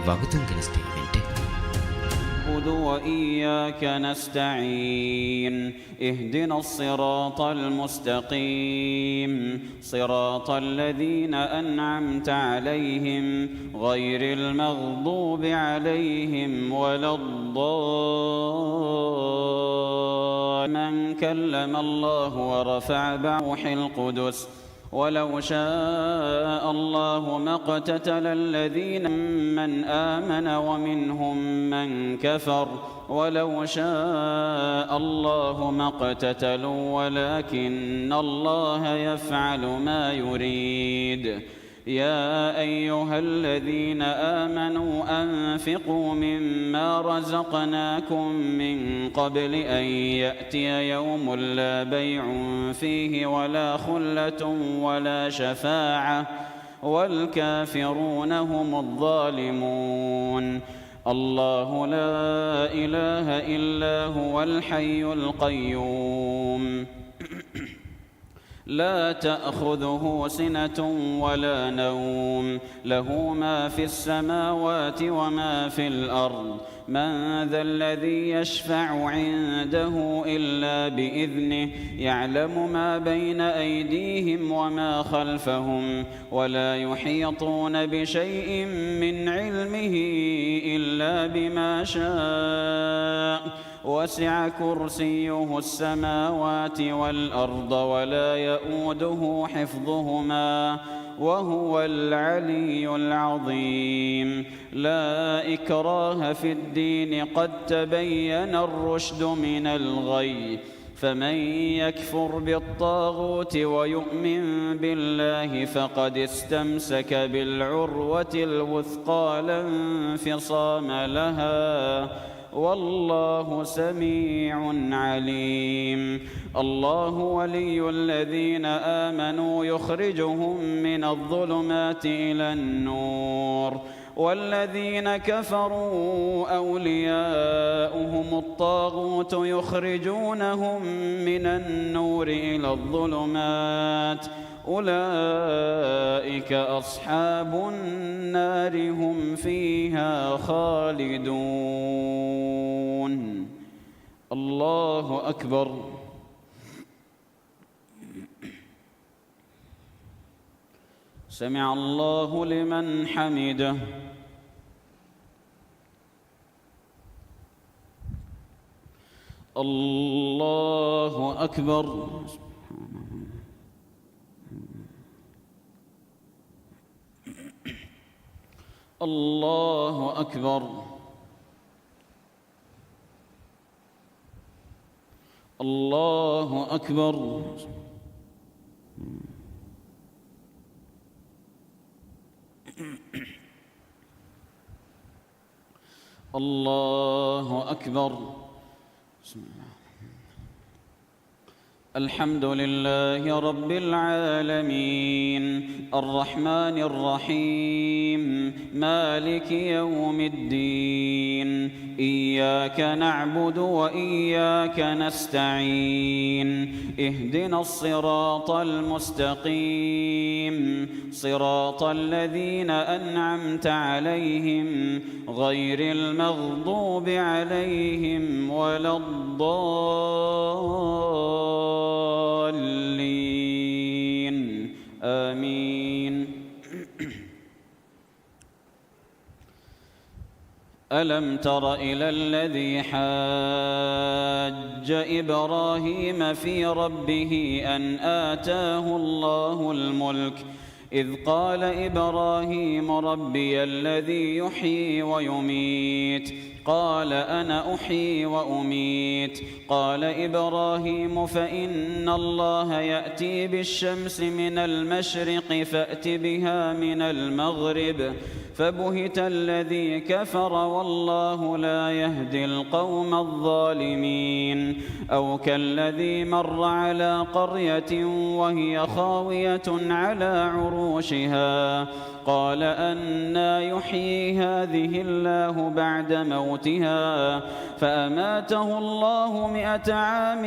വാഗ്ദത്തം statement. وإياك نستعين اهدنا الصراط المستقيم صراط الذين أنعمت عليهم غير المغضوب عليهم ولا الضالين. من كلم الله ورفع بروح القدس ولو شاء الله ما اقتتل الذين من آمن ومنهم من كفر ولو شاء الله ما اقتتلوا ولكن الله يفعل ما يريد. يا أيها الذين آمنوا أنفقوا مما رزقناكم من قبل أن يأتي يوم لا بيع فيه ولا خلة ولا شفاعة والكافرون هم الظالمون. الله لا إله إلا هو الحي القيوم لا تأخذه سنة ولا نوم له ما في السماوات وما في الأرض. من ذا الذي يشفع عنده إلا بإذنه يعلم ما بين أيديهم وما خلفهم ولا يحيطون بشيء من علمه إلا بما شاء وسع كرسيه السماوات والأرض ولا يؤوده حفظهما وهو العلي العظيم. لا إكراه في الدين قد تبين الرشد من الغي فمن يكفر بالطاغوت ويؤمن بالله فقد استمسك بالعروة الوثقى لا انفصام لها والله سميع عليم. الله ولي الذين آمنوا يخرجهم من الظلمات إلى النور والذين كفروا أولياؤهم الطاغوت يخرجونهم من النور إلى الظلمات أولئك أصحاب النار هم فيها خالدون. الله أكبر. سمع الله لمن حمده. الله أكبر. الله أكبر. الله أكبر. الله أكبر. بسم الله. الحمد لله رب العالمين الرحمن الرحيم مالك يوم الدين إياك نعبد وإياك نستعين اهدنا الصراط المستقيم صراط الذين أنعمت عليهم غير المغضوب عليهم ولا الضالين آمين. ألم تر إلى الذي حاج إبراهيم في ربه أن آتاه الله الملك إذ قال إبراهيم ربي الذي يحيي ويميت قال أنا أحيي وأميت قال إبراهيم فإن الله يأتي بالشمس من المشرق فأت بها من المغرب فبهت الذي كفر والله لا يهدي القوم الظالمين. أو كالذي مر على قرية وهي خاوية على عروشها قال أنى يحيي هذه الله بعد موتها فأماته الله 100 عام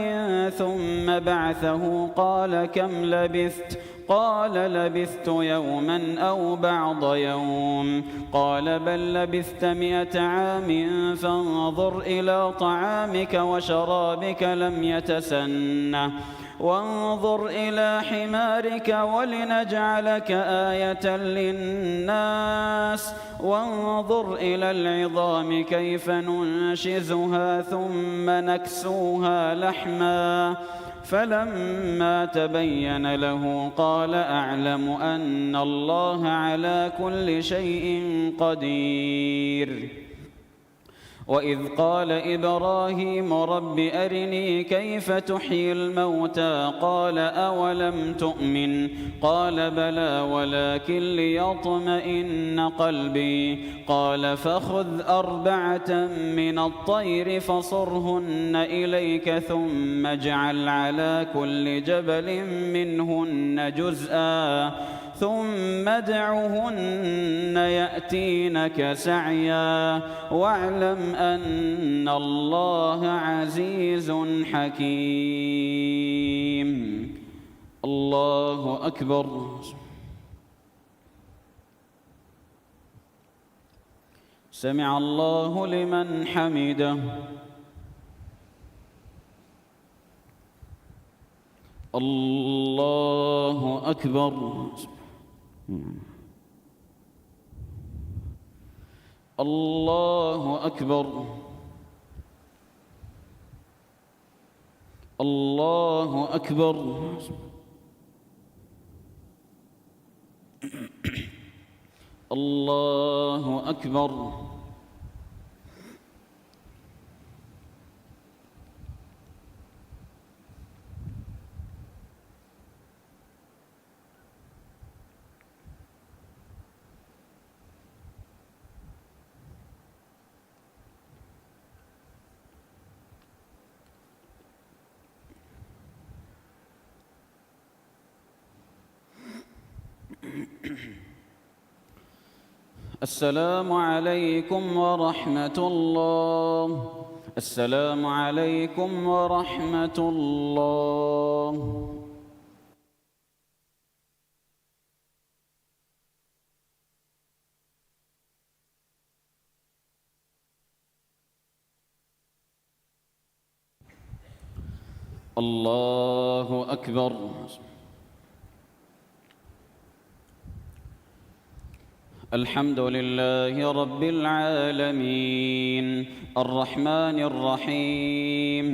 ثم بعثه قال كم لبثت قال لبثت يوما أو بعض يوم. قال بل لبثت 100 عام فانظر إلى طعامك وشرابك لم يتسنه وانظر إلى حمارك ولنجعلك آية للناس وانظر إلى العظام كيف ننشزها ثم نكسوها لحما فلما تبين له قال أعلم أن الله على كل شيء قدير. وإذ قال إبراهيم رب أرني كيف تحيي الموتى قال أولم تؤمن قال بلى ولكن ليطمئن قلبي قال فخذ 4 من الطير فصرهن إليك ثم اجعل على كل جبل منهن جزءا ثم ادعهن يأتينك سعيا واعلم أن الله عزيز حكيم. الله أكبر. سمع الله لمن حمده. الله أكبر. الله أكبر. الله أكبر. الله أكبر. السلام عليكم ورحمة الله. السلام عليكم ورحمة الله. الله أكبر. الحمد لله رب العالمين الرحمن الرحيم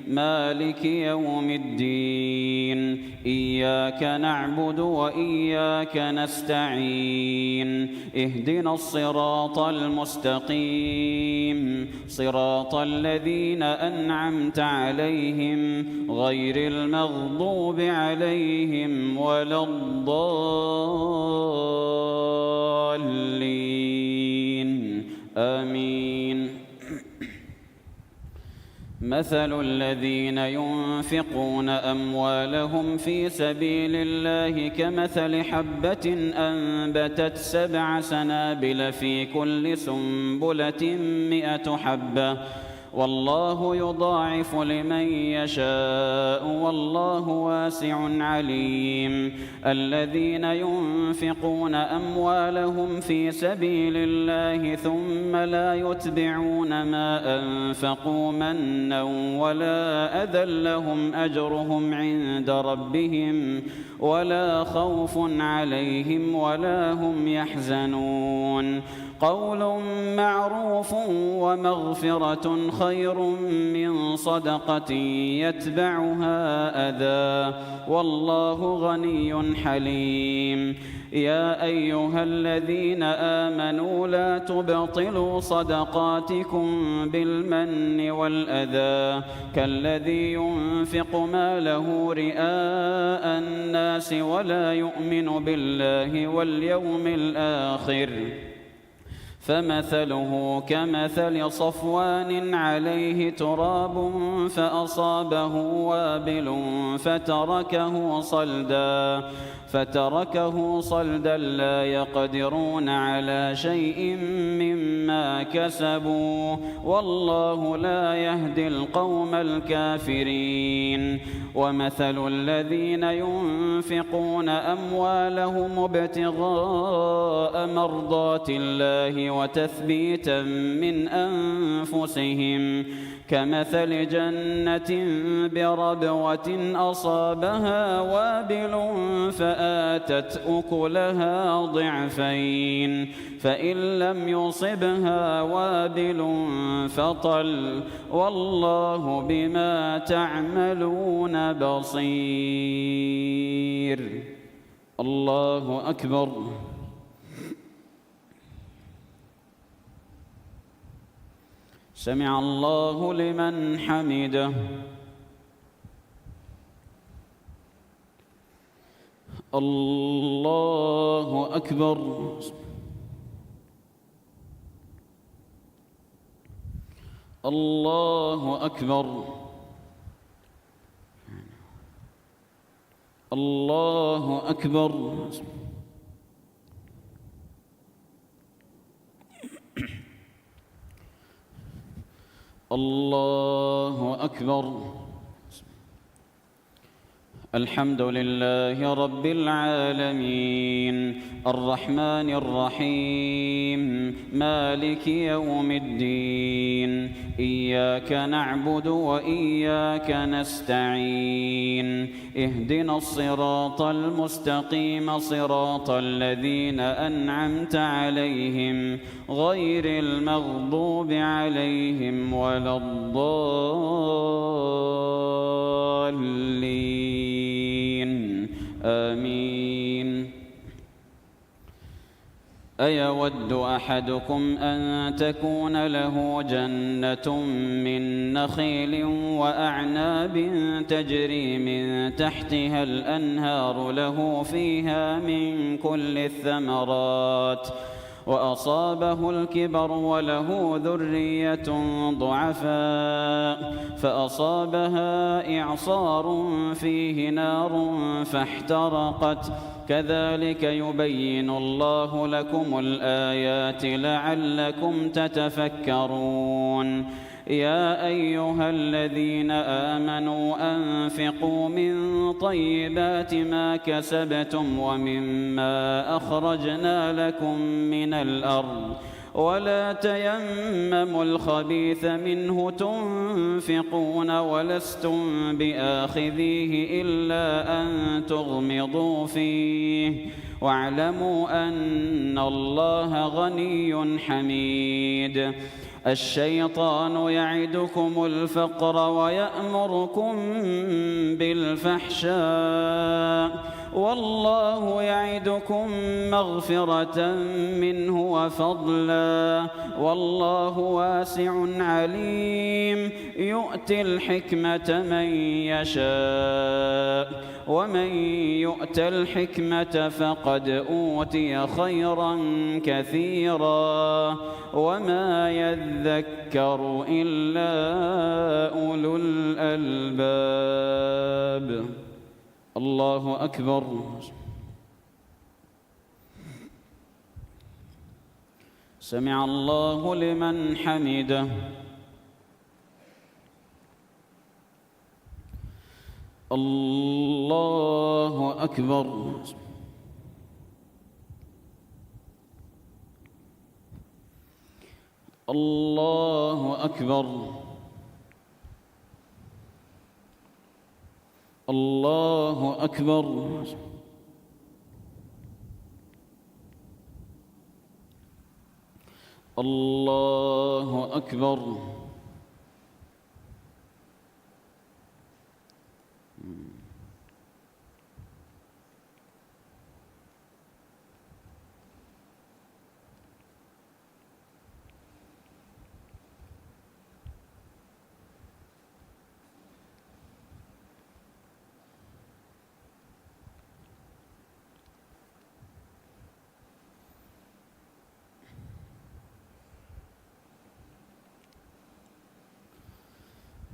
مالك يوم الدين إياك نعبد وإياك نستعين اهدنا الصراط المستقيم صراط الذين أنعمت عليهم غير المغضوب عليهم ولا الضالين آمين. مثل الذين ينفقون أموالهم في سبيل الله كمثل حبة أنبتت 7 سنابل في كل سنبلة 100 حبة والله يضاعف لمن يشاء والله واسع عليم. الذين ينفقون أموالهم في سبيل الله ثم لا يتبعون ما أنفقوا منا ولا أذى لهم أجرهم عند ربهم ولا خوف عليهم ولا هم يحزنون. قول معروف ومغفرة خير من صدقة يتبعها أذى والله غني حليم. يا أيها الذين آمنوا لا تبطلوا صدقاتكم بالمن والأذى كالذي ينفق ماله رئاء الناس ولا يؤمن بالله واليوم الآخر فمثله كمثل صفوان عليه تراب فأصابه وابل فتركه صلدا لا يقدرون على شيء مما كسبوا والله لا يهدي القوم الكافرين. ومثل الذين ينفقون أموالهم ابتغاء مرضات الله وتثبيتا من أنفسهم كمثل جنة بربوة أصابها وابل فآتت أكلها ضعفين فإن لم يصبها وابل فطل والله بما تعملون بصير. الله أكبر. سمع الله لمن حمده. الله أكبر. الله أكبر. الله أكبر. الله أكبر. الحمد لله رب العالمين الرحمن الرحيم مالك يوم الدين إياك نعبد وإياك نستعين اهدنا الصراط المستقيم صراط الذين أنعمت عليهم غير المغضوب عليهم ولا الضالين آمين. أيود أحدكم أن تكون له جنة من نخيل وأعناب تجري من تحتها الأنهار له فيها من كل الثمرات وأصابه الكبر وله ذرية ضعفاء فأصابها إعصار فيه نار فاحترقت كذلك يبين الله لكم الآيات لعلكم تتفكرون. يا أيها الذين آمنوا أنفقوا من طيبات ما كسبتم ومما أخرجنا لكم من الأرض ولا تيمموا الخبيث منه تنفقون ولستم بآخذيه إلا أن تغمضوا فيه واعلموا أن الله غني حميد. الشيطان يعدكم الفقر ويأمركم بالفحشاء والله يعدكم مغفرة منه وفضلا والله واسع عليم يؤتي الحكمة من يشاء ومن يؤت الحكمة فقد أوتي خيرا كثيرا وما يذكر إلا أولو الألباب. الله أكبر. سمع الله لمن حمده. الله أكبر. الله أكبر. الله أكبر. الله أكبر.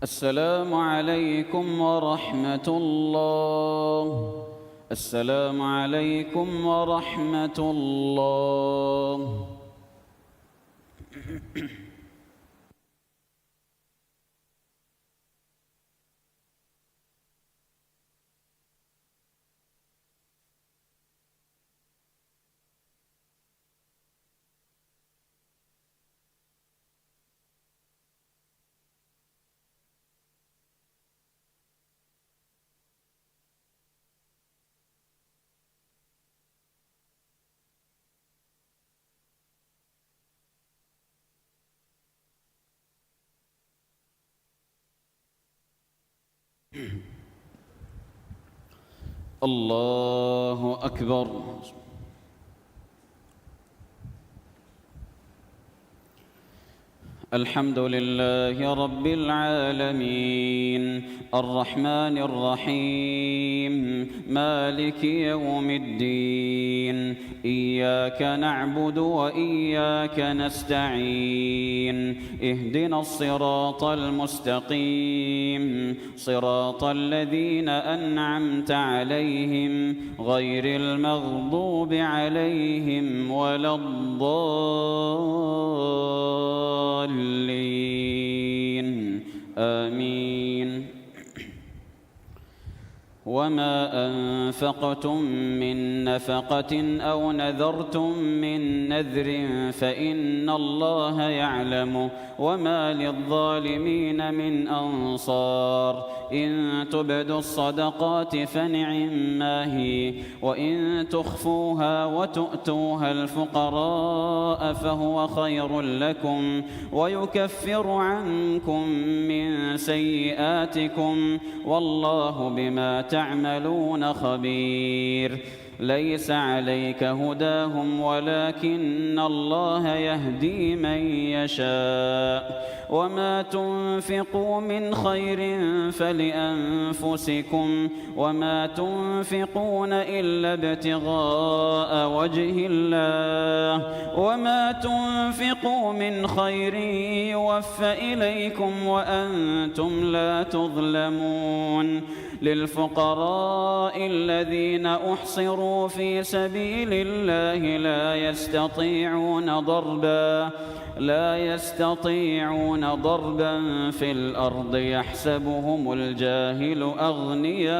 السلام عليكم ورحمة الله. السلام عليكم ورحمة الله. الله أكبر. الحمد لله رب العالمين الرحمن الرحيم مالك يوم الدين إياك نعبد وإياك نستعين اهدنا الصراط المستقيم صراط الذين أنعمت عليهم غير المغضوب عليهم ولا الضالين آمين. وما أنفقتم من نفقة أو نذرتم من نذر فإن الله يعلمه وما للظالمين من أنصار. إن تبدوا الصدقات فنعما هي وإن تخفوها وتؤتوها الفقراء فهو خير لكم ويكفر عنكم من سيئاتكم والله بما تعملون خبير. ليس عليك هداهم ولكن الله يهدي من يشاء وما تنفقوا من خير فلأنفسكم وما تنفقون إلا ابتغاء وجه الله وما تنفقوا من خير يوفى إليكم وأنتم لا تظلمون. للفقراء الذين أحصروا في سبيل الله لا يستطيعون ضربا في الأرض يحسبهم الجاهل أغنياء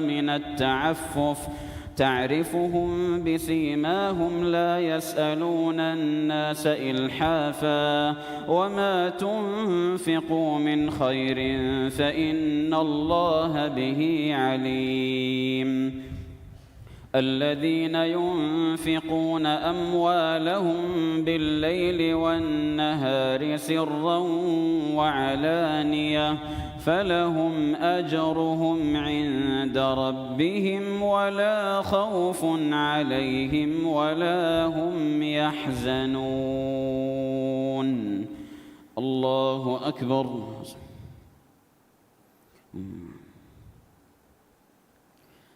من التعفف تعرفهم بسيماهم لا يسألون الناس إلحافا وما تنفقوا من خير فإن الله به عليم. الذين ينفقون أموالهم بالليل والنهار سرا وعلانية فلهم أجرهم عند ربهم ولا خوف عليهم ولا هم يحزنون. الله أكبر.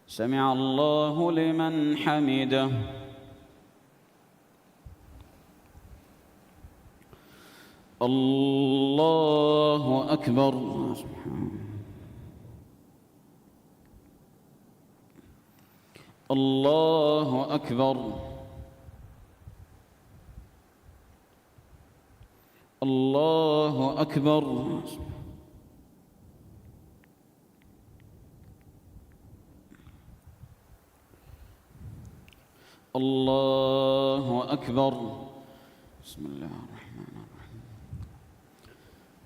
سمع الله لمن حمده. الله أكبر. الله أكبر. الله أكبر. الله أكبر. بسم الله الرحمن الرحيم.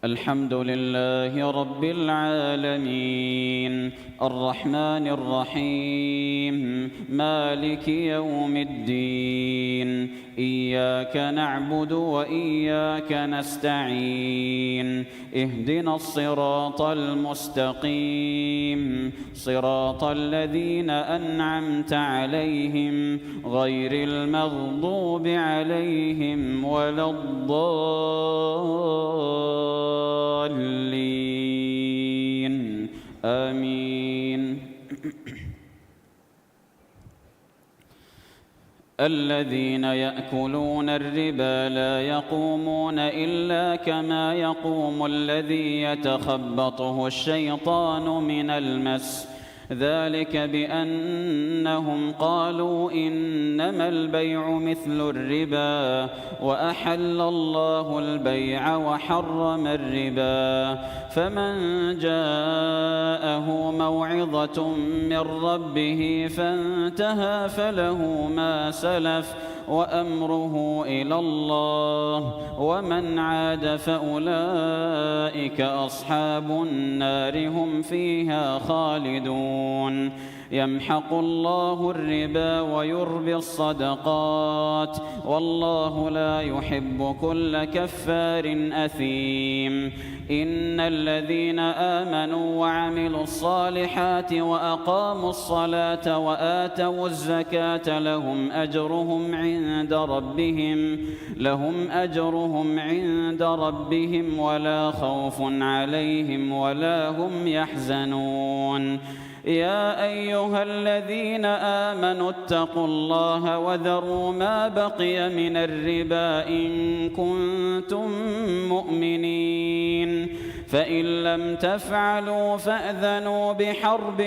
الحمد لله رب العالمين الرحمن الرحيم مالك يوم الدين إياك نعبد وإياك نستعين اهدنا الصراط المستقيم صراط الذين أنعمت عليهم غير المغضوب عليهم ولا الضالين آمين. الذين يأكلون الربا لا يقومون إلا كما يقوم الذي يتخبطه الشيطان من المس، ذلك بأنهم قالوا إنما البيع مثل الربا وأحل الله البيع وحرم الربا، فمن جاءه موعظة من ربه فانتهى فله ما سلف وأمره إلى الله، ومن عاد فأولئك أصحاب النار هم فيها خالدون. يمحق الله الربا ويربي الصدقات، والله لا يحب كل كفار أثيم. إن الذين آمنوا وعملوا الصالحات وأقاموا الصلاة وآتوا الزكاة لهم أجرهم عند ربهم ولا خوف عليهم ولا هم يحزنون. يا أيها الذين آمنوا اتقوا الله وذروا ما بقي من الربا إن كنتم مؤمنين، فإن لم تفعلوا فأذنوا بحرب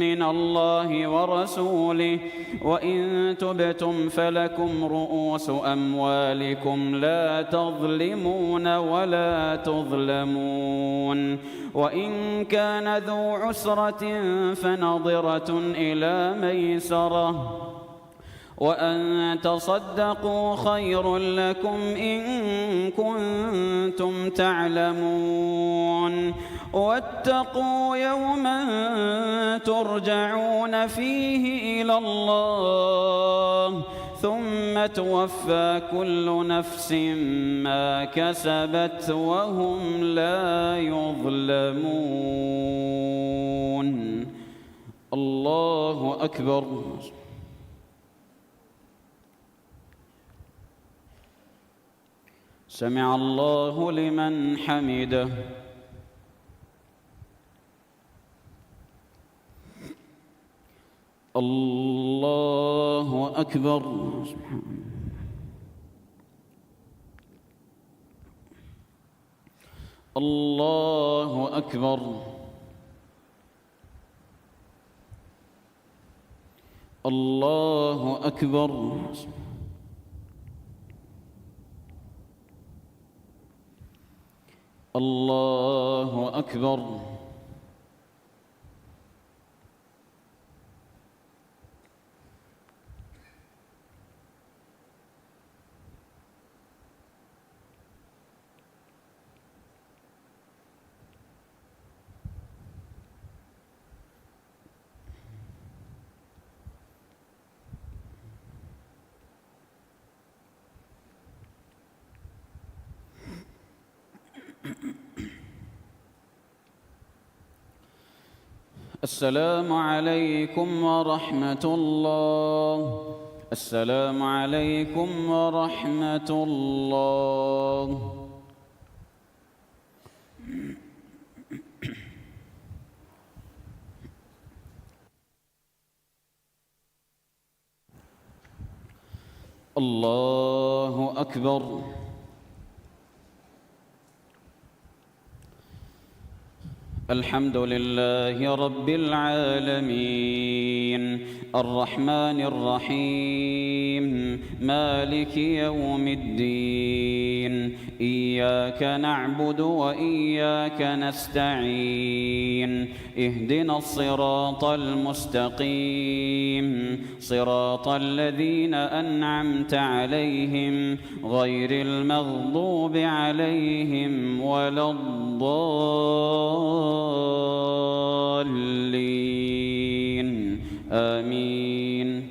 من الله ورسوله، وإن تبتم فلكم رؤوس أموالكم لا تظلمون ولا تظلمون. وإن كان ذو عسرة فنظرة إلى ميسرة، وأن تصدقوا خير لكم إن كنتم تعلمون. واتقوا يوما ترجعون فيه إلى الله ثم توفى كل نفس ما كسبت وهم لا يظلمون. الله أكبر. سمع الله لمن حمده. الله أكبر. الله أكبر. الله أكبر. الله أكبر. السلام عليكم ورحمة الله. السلام عليكم ورحمة الله. الله أكبر. الحمد لله رب العالمين الرحمن الرحيم مالك يوم الدين، إياك نعبد وإياك نستعين، اهدنا الصراط المستقيم، صراط الذين أنعمت عليهم غير المغضوب عليهم ولا الضالين، آمين.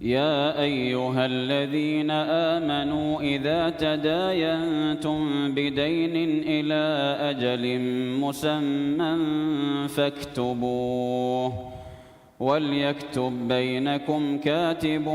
يا أيها الذين آمنوا إذا تداينتم بدين إلى أجل مسمى فاكتبوه، وليكتب بينكم كاتب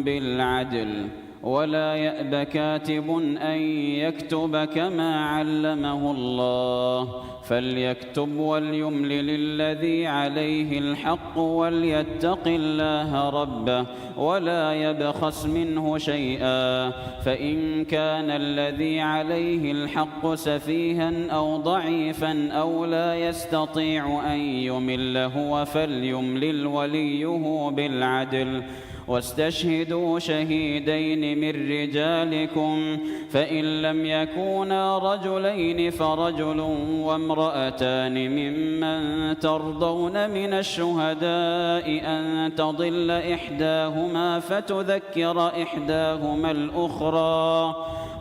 بالعدل ولا يأب كاتب أن يكتب كما علمه الله فليكتب وليملل الذي عليه الحق وليتق الله ربه ولا يبخس منه شيئا فإن كان الذي عليه الحق سفيها أو ضعيفا أو لا يستطيع أن يمل هو فليملل وليه بالعدل واستشهدوا شهيدين من رجالكم فإن لم يكونا رجلين فرجل وامرأتان ممن ترضون من الشهداء أن تضل إحداهما فتذكر إحداهما الأخرى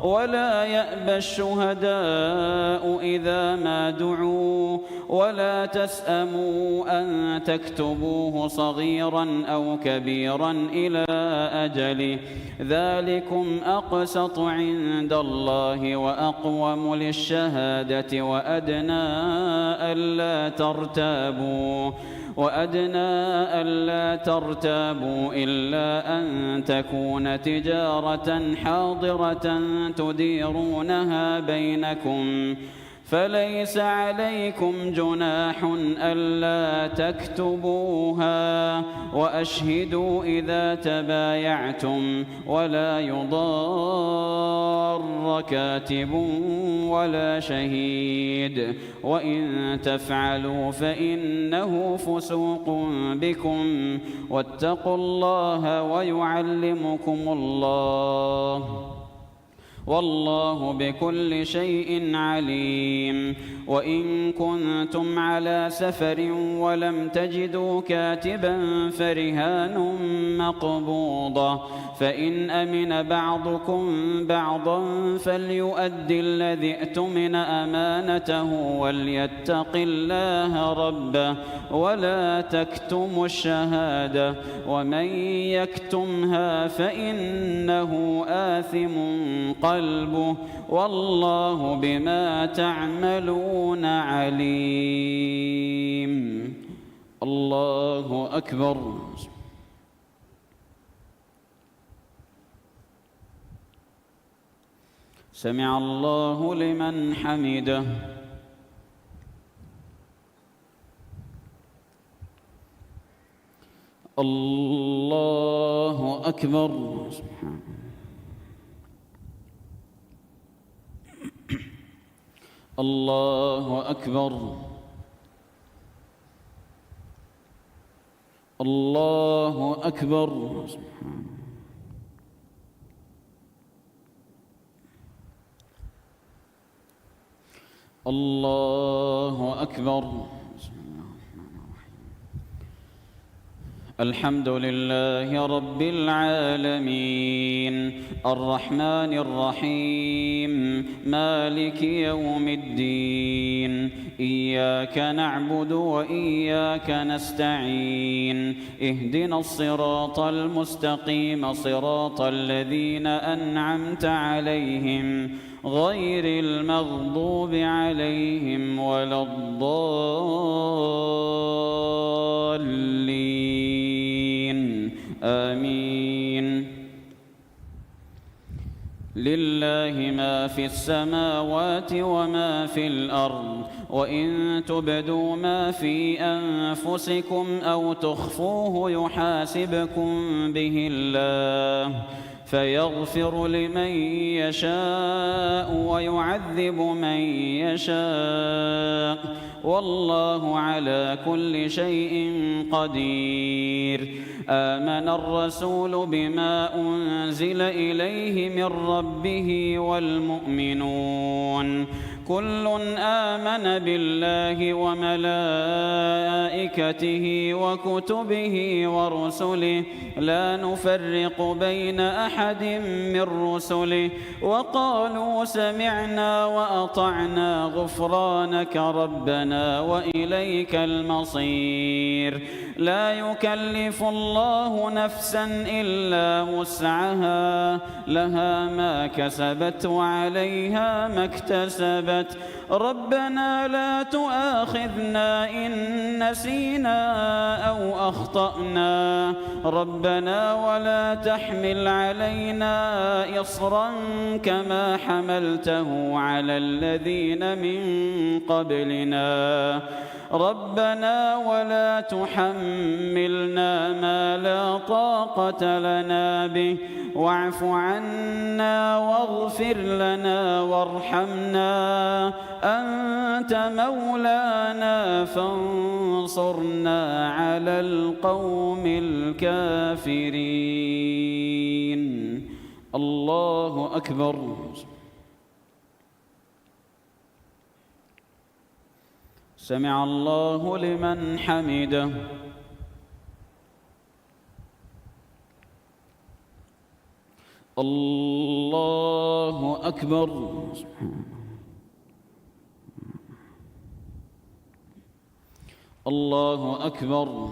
ولا يأبى الشهداء إذا ما دعوا ولا تسأموا أن تكتبوه صغيرا أو كبيرا إلى أجله ذلكم أقسط عند الله وأقوم للشهادة وأدنى ألا ترتابوا إلا أن تكون تجارة حاضرة تديرونها بينكم فليس عليكم جناح ألا تكتبوها وأشهدوا إذا تبايعتم ولا يضار كاتب ولا شهيد وإن تفعلوا فإنه فسوق بكم واتقوا الله ويعلمكم الله والله بكل شيء عليم وإن كنتم على سفر ولم تجدوا كاتبا فرهان مقبوضة فإن أمن بعضكم بعضا فليؤدي الذي اؤتمن أمانته وليتق الله ربه ولا تكتموا الشهادة ومن يكتمها فإنه آثم قلبه والله بما تعملون عليم الله أكبر سمع الله لمن حمده الله أكبر الله أكبر الله أكبر الله أكبر الحمد لله رب العالمين الرحمن الرحيم مالك يوم الدين إياك نعبد وإياك نستعين اهدنا الصراط المستقيم صراط الذين أنعمت عليهم غير المغضوب عليهم ولا الضالين آمين لله ما في السماوات وما في الأرض وإن تبدوا ما في أنفسكم أو تخفوه يحاسبكم به الله فيغفر لمن يشاء ويعذب من يشاء والله على كل شيء قدير آمن الرسول بما أنزل إليه من ربه والمؤمنون كل آمن بالله وملائكته وكتبه ورسله لا نفرق بين أحد من رسله وقالوا سمعنا وأطعنا غفرانك ربنا وإليك المصير لا يكلف الله نفسا إلا وسعها لها ما كسبت وعليها ما اكتسبت نزلت ربنا لا تؤاخذنا إن نسينا أو أخطأنا ربنا ولا تحمل علينا إصرا كما حملته على الذين من قبلنا ربنا ولا تحملنا ما لا طاقة لنا به واعف عنا واغفر لنا وارحمنا أنت مولانا فانصرنا على القوم الكافرين. الله أكبر. سمع الله لمن حمده. الله أكبر. الله أكبر.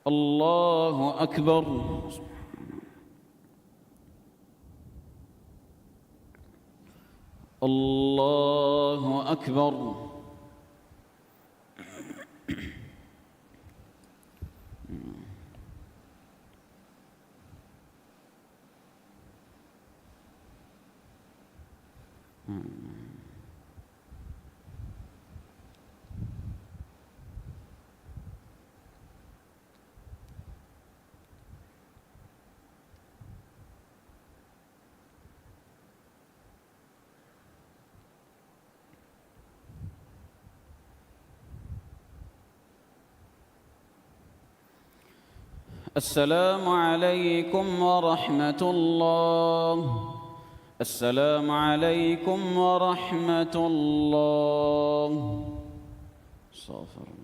الله أكبر. الله أكبر. السلام عليكم ورحمة الله. السلام عليكم ورحمة الله. استغفر الله.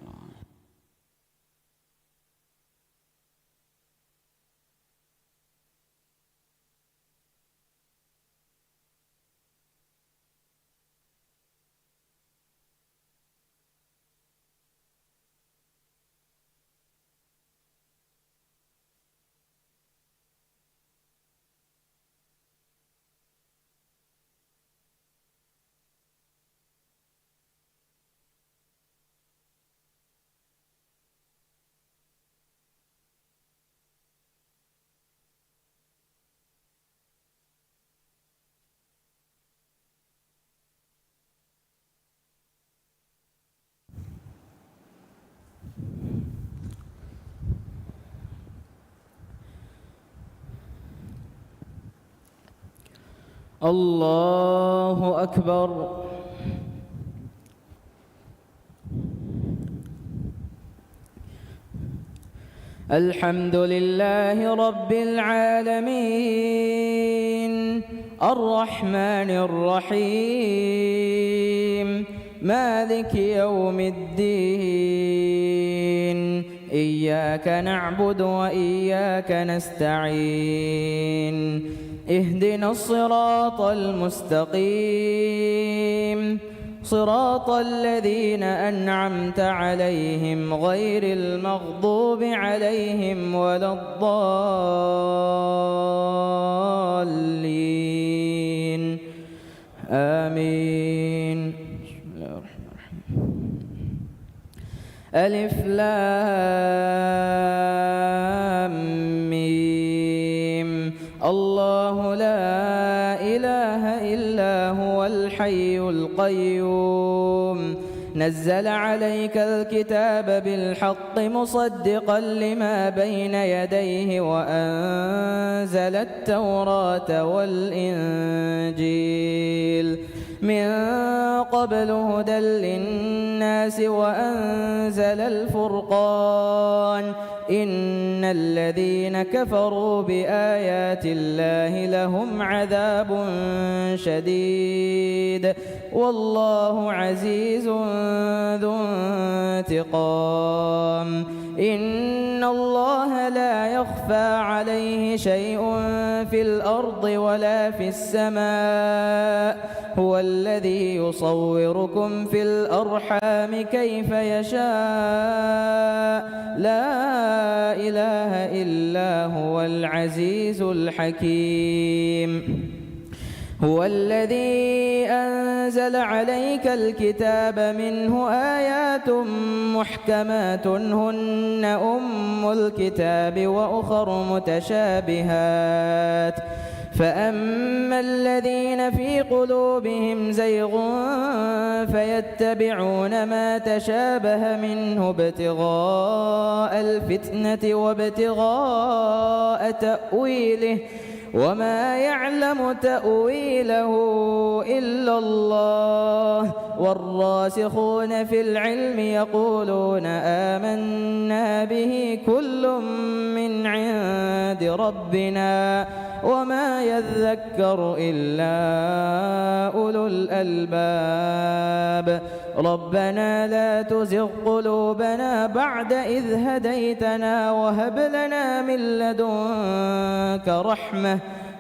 الله أكبر. الحمد لله رب العالمين الرحمن الرحيم مالك يوم الدين إياك نعبد وإياك نستعين اهدنا الصراط المستقيم صراط الذين أنعمت عليهم غير المغضوب عليهم ولا الضالين آمين. بسم الله الرحمن الرحيم. ألف لام ميم الله لا إله إلا هو الحي القيوم نزل عليك الكتاب بالحق مصدقا لما بين يديه وأنزل التوراة والإنجيل من قبل هدى للناس وأنزل الفرقان إن الذين كفروا بآيات الله لهم عذاب شديد والله عزيز ذو انتقام إن الله لا يخفى عليه شيء في الأرض ولا في السماء هو الذي يصوركم في الأرحام كيف يشاء لا إله إلا هو العزيز الحكيم. هو الذي أنزل عليك الكتاب منه آيات محكمات هن أم الكتاب وأخر متشابهات فأما الذين في قلوبهم زيغ فيتبعون ما تشابه منه ابتغاء الفتنة وابتغاء تأويله وما يعلم تأويله إلا الله والراسخون في العلم يقولون آمنا به كل من عند ربنا وما يذكر إلا أولو الألباب ربنا لا تزغ قلوبنا بعد إذ هديتنا وهب لنا من لدنك رحمة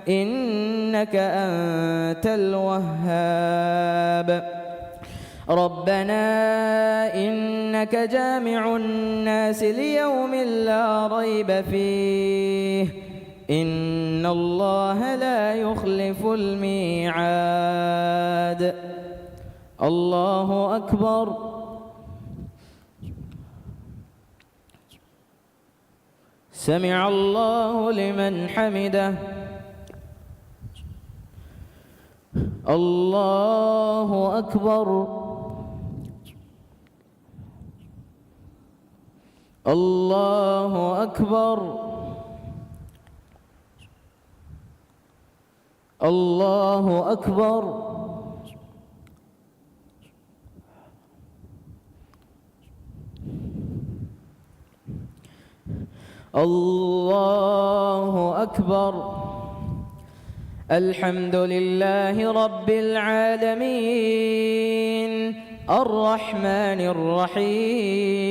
إنك أنت الوهاب ربنا إنك جامع الناس ليوم لا ريب فيه إن الله لا يخلف الميعاد الله أكبر سمع الله لمن حمده الله أكبر الله أكبر الله أكبر الله أكبر الحمد لله رب العالمين الرحمن الرحيم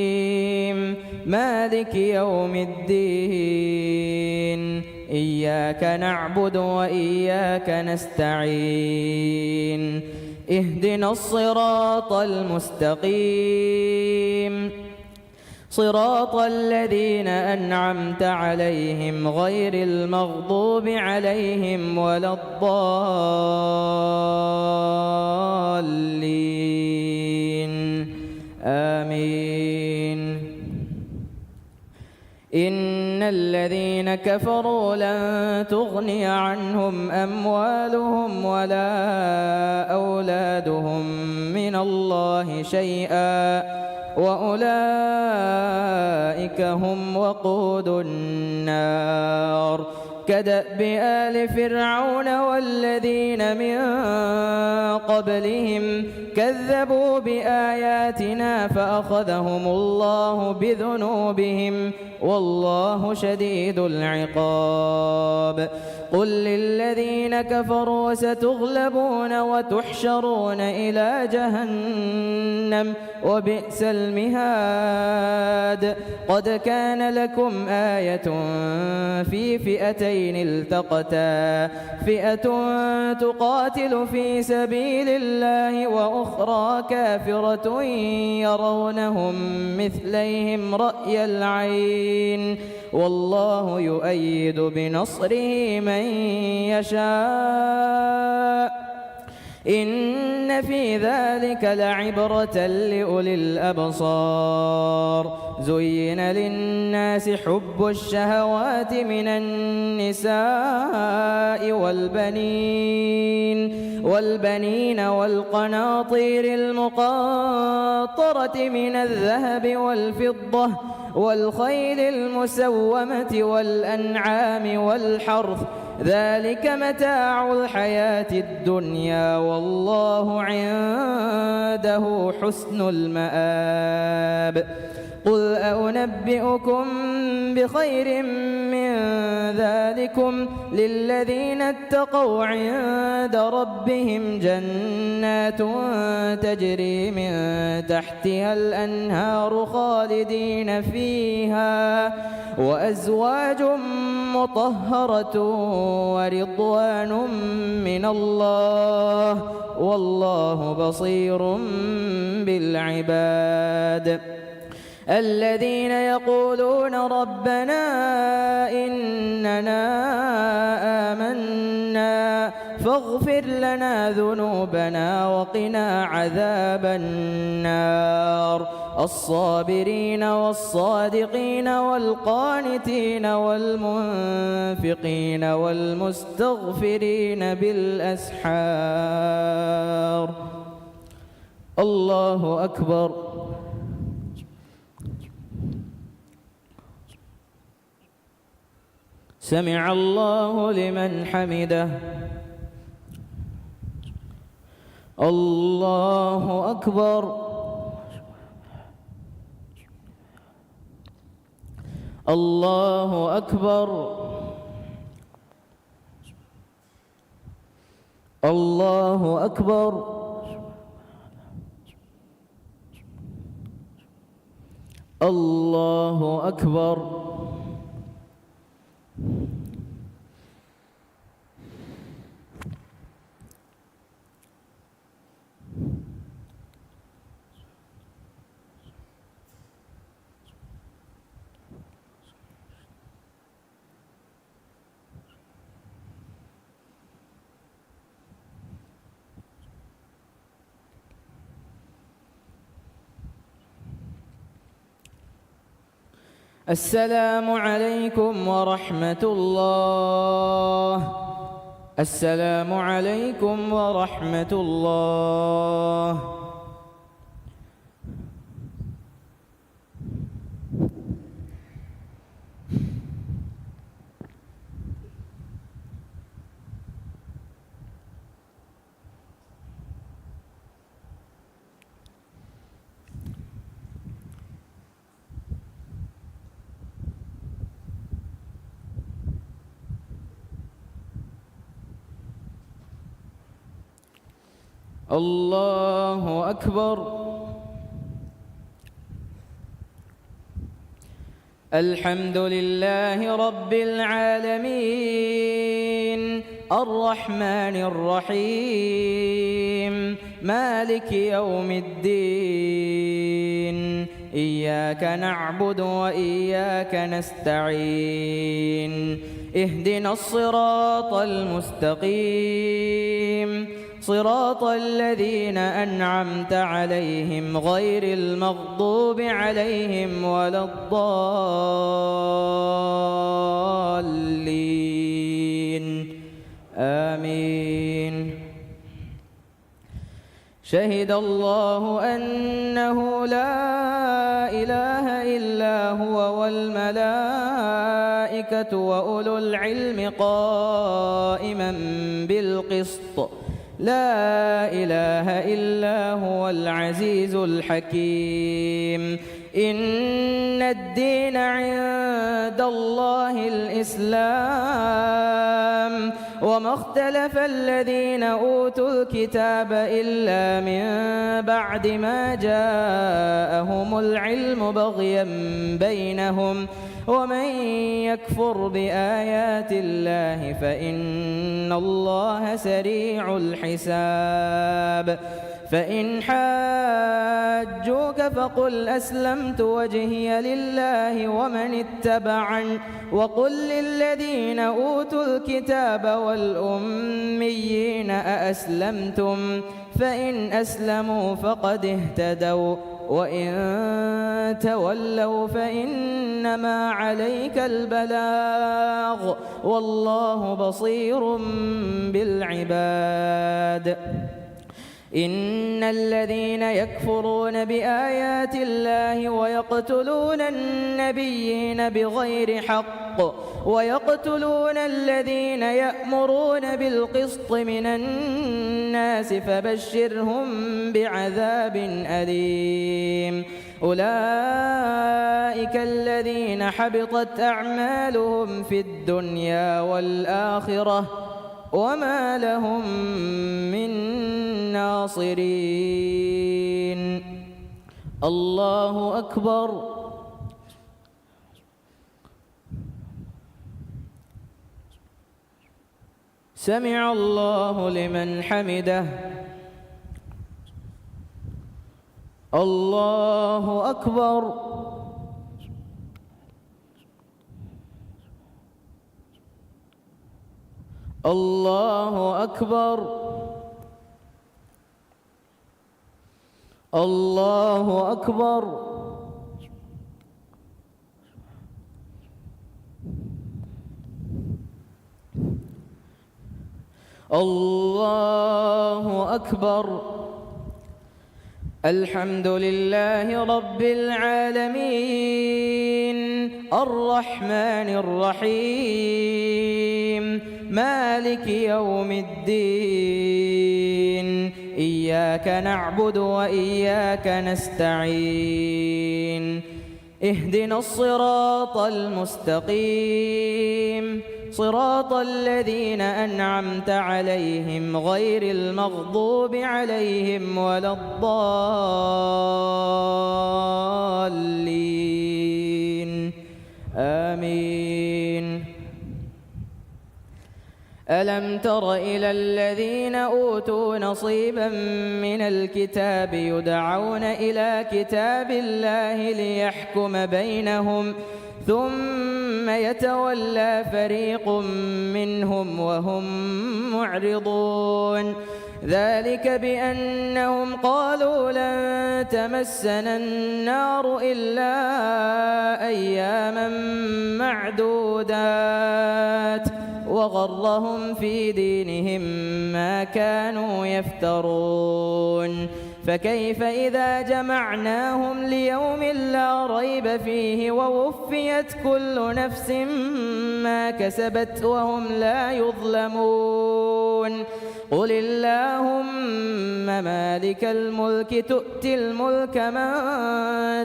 مالك يوم الدين إياك نعبد وإياك نستعين اهدنا الصراط المستقيم صراط الذين أنعمت عليهم غير المغضوب عليهم ولا الضالين آمين إن الذين كفروا لن تغني عنهم أموالهم ولا أولادهم من الله شيئا وأولئك هم وقود النار كدأب آل فرعون والذين من قبلهم كذبوا بآياتنا فأخذهم الله بذنوبهم والله شديد العقاب قل للذين كفروا ستغلبون وتحشرون إلى جهنم وبئس المهاد قد كان لكم آية في فئتين التقتا فئة تقاتل في سبيل الله وأخرى كافرة يرونهم مثليهم رأي العين والله يؤيد بنصره من يشاء إن في ذلك لعبرة لأولي الأبصار زين للناس حب الشهوات من النساء والبنين والقناطير المقنطرة من الذهب والفضة والخيل المسومة والأنعام والحرث ذلك متاع الحياة الدنيا والله عنده حسن المآب قل أنبئكم بخير من ذلكم للذين اتقوا عند ربهم جنات تجري من تحتها الأنهار خالدين فيها وأزواج مطهرة ورضوان من الله والله بصير بالعباد الذين يقولون ربنا إننا آمنا واغفر لنا ذنوبنا وقنا عذاب النار. الصابرين والصادقين والقانتين والمنفقين والمستغفرين بالأسحار. الله أكبر. سمع الله لمن حمده. الله أكبر. الله أكبر. الله أكبر. الله أكبر. السلام عليكم ورحمة الله. السلام عليكم ورحمة الله. الله أكبر. الحمد لله رب العالمين الرحمن الرحيم مالك يوم الدين. إياك نعبد وإياك نستعين. اهدنا الصراط المستقيم صراط الذين أنعمت عليهم غير المغضوب عليهم ولا الضالين. آمين. شهد الله أنه لا إله إلا هو والملائكة وأولو العلم قائما بالقسط. لا إله إلا هو العزيز الحكيم. إن الدين عند الله الإسلام وما اختلف الذين أوتوا الكتاب إلا من بعد ما جاءهم العلم بغيا بينهم. ومن يكفر بآيات الله فإن الله سريع الحساب. فإن حاجوك فقل أسلمت وجهي لله ومن اتبعني وقل للذين أوتوا الكتاب والأميين أأسلمتم فإن أسلموا فقد اهتدوا وإن تولوا فإنما عليك البلاغ والله بصير بالعباد. إن الذين يكفرون بآيات الله ويقتلون النبيين بغير حق ويقتلون الذين يأمرون بالقسط من الناس فبشرهم بعذاب أليم. أولئك الذين حبطت أعمالهم في الدنيا والآخرة وما لهم من ناصرين. الله أكبر. سمع الله لمن حمده. الله أكبر. الله أكبر. الله أكبر. الله أكبر. الحمد لله رب العالمين الرحمن الرحيم مالك يوم الدين إياك نعبد وإياك نستعين اهدنا الصراط المستقيم صراط الذين أنعمت عليهم غير المغضوب عليهم ولا الضالين آمين. ألم تر إلى الذين أوتوا نصيبا من الكتاب يدعون إلى كتاب الله ليحكم بينهم ثم يتولى فريق منهم وهم معرضون ذلك بأنهم قالوا لن تمسنا النار إلا أياما معدودات وغرهم في دينهم ما كانوا يفترون فكيف إذا جمعناهم ليوم لا ريب فيه ووفيت كل نفس ما كسبت وهم لا يظلمون قل اللهم مالك الملك تؤتي الملك من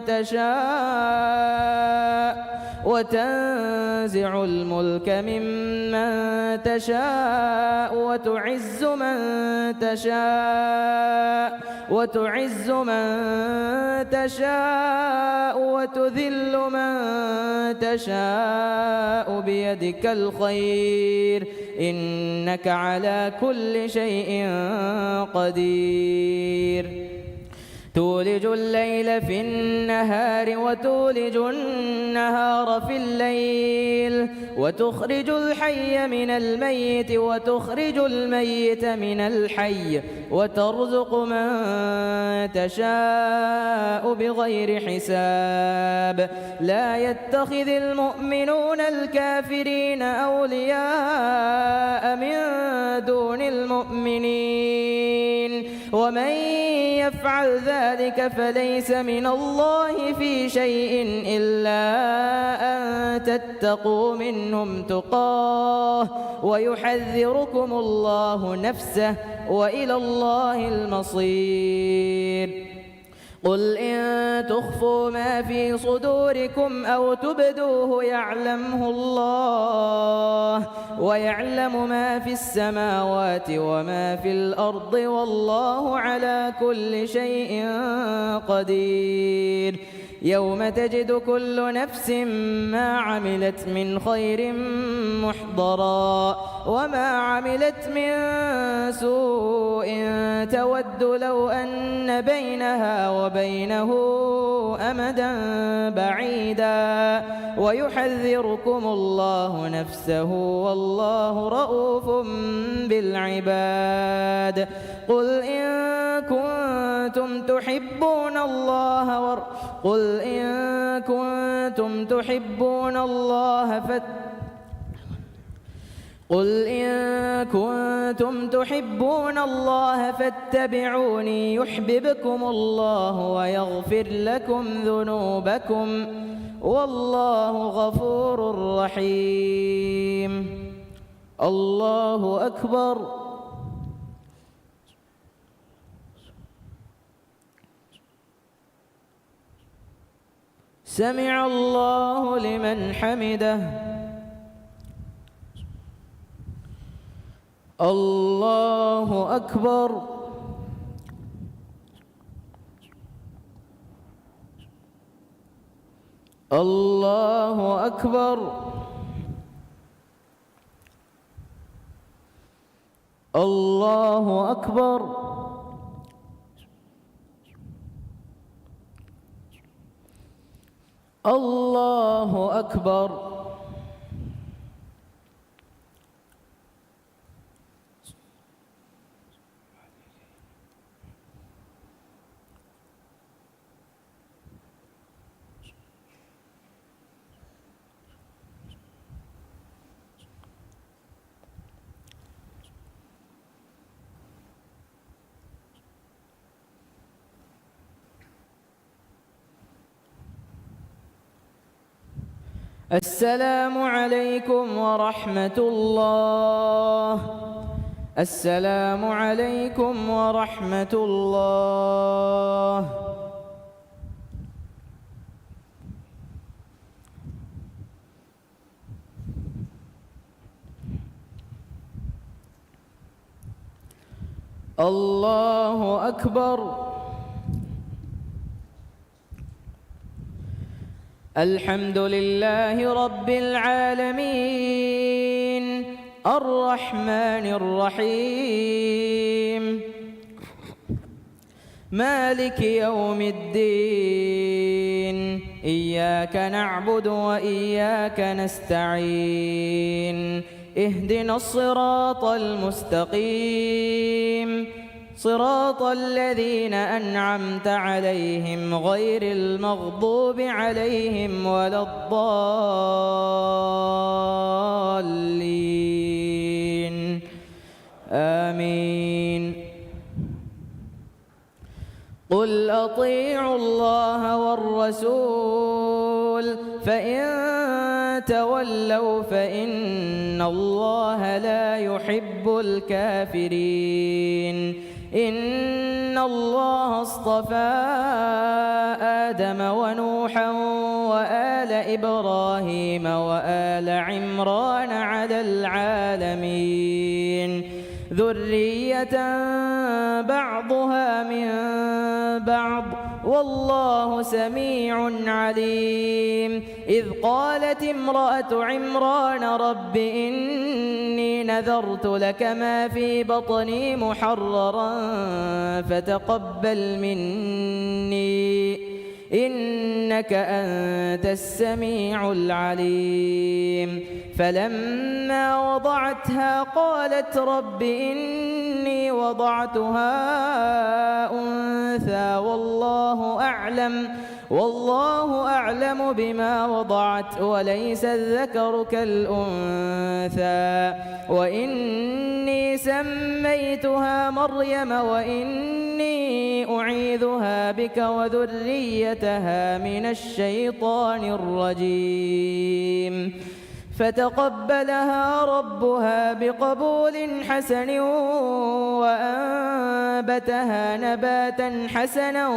تشاء وتنزع الملك ممن تشاء وتعز من تشاء وتذل من تشاء بيدك الخير إنك على كل شيء قدير تولج الليل في النهار وتولج النهار في الليل وتخرج الحي من الميت وتخرج الميت من الحي وترزق من تشاء بغير حساب لا يتخذ المؤمنون الكافرين أولياء من دون المؤمنين ومن يفعل ذلك فليس من الله في شيء إلا أن تتقوا منهم تقاه ويحذركم الله نفسه وإلى الله المصير قل إن تخفوا ما في صدوركم أو تبدوه يعلمه الله ويعلم ما في السماوات وما في الأرض والله على كل شيء قدير يوم تجد كل نفس ما عملت من خير محضرا وما عملت من سوء تود لو أن بينها وبينه أمدا بعيدا ويحذركم الله نفسه والله رؤوف بالعباد قل إن كنتم تحبون الله فاتبعوني يحببكم الله ويغفر لكم ذنوبكم والله غفور رحيم. الله أكبر. سمع الله لمن حمده. الله أكبر. الله أكبر. الله أكبر. الله أكبر. السلام عليكم ورحمة الله. السلام عليكم ورحمة الله. الله أكبر. الحمد لله رب العالمين الرحمن الرحيم مالك يوم الدين إياك نعبد وإياك نستعين اهدنا الصراط المستقيم صراط الذين أنعمت عليهم غير المغضوب عليهم ولا الضالين آمين. قل أطيعوا الله والرسول فإن تولوا فإن الله لا يحب الكافرين. إن الله اصطفى آدم ونوحا وآل إبراهيم وآل عمران على العالمين ذرية بعضها من بعض والله سميع عليم. إذ قالت امرأة عمران رب إني نذرت لك ما في بطني محررا فتقبل مني إنك أنت السميع العليم. فلما وضعتها قالت رب إني وضعتها أنثى والله أعلم بما وضعت وليس الذكر كالأنثى وإني سميتها مريم وإني أعيذها بك وذريتها من الشيطان الرجيم. فتقبلها ربها بقبول حسن وأنبتها نباتا حسنا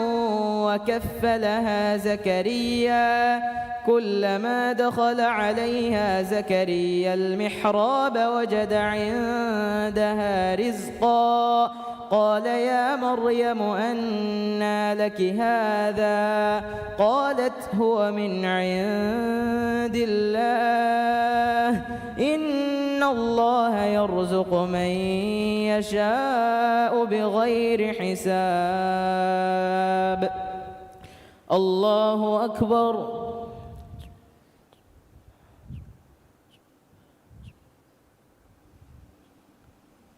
وكفلها زكريا. كلما دخل عليها زكريا المحراب وجد عندها رزقا قال يا مريم أنى لك هذا قالت هو من عند الله إن الله يرزق من يشاء بغير حساب. الله أكبر.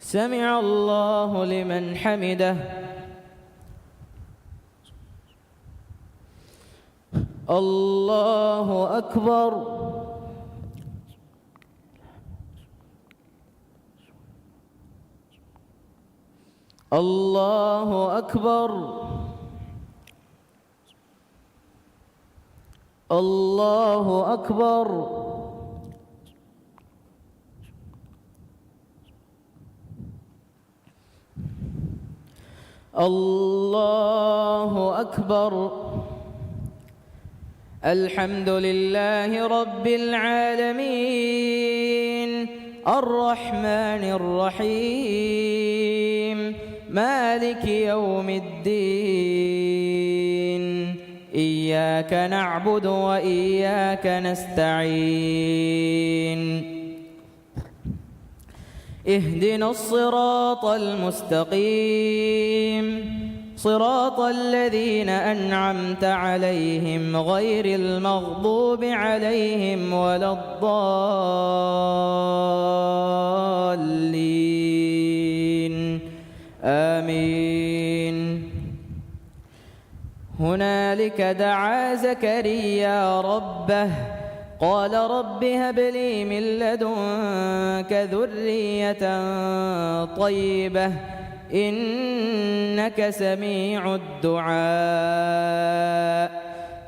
سمع الله لمن حمده. الله أكبر. الله أكبر. الله أكبر. الله أكبر. الحمد لله رب العالمين الرحمن الرحيم مالك يوم الدين إياك نعبد وإياك نستعين اهدنا الصراط المستقيم صراط الذين أنعمت عليهم غير المغضوب عليهم ولا الضالين آمين. هنالك دعا زكريا ربه قال رب هب لي من لدنك ذرية طيبة إنك سميع الدعاء.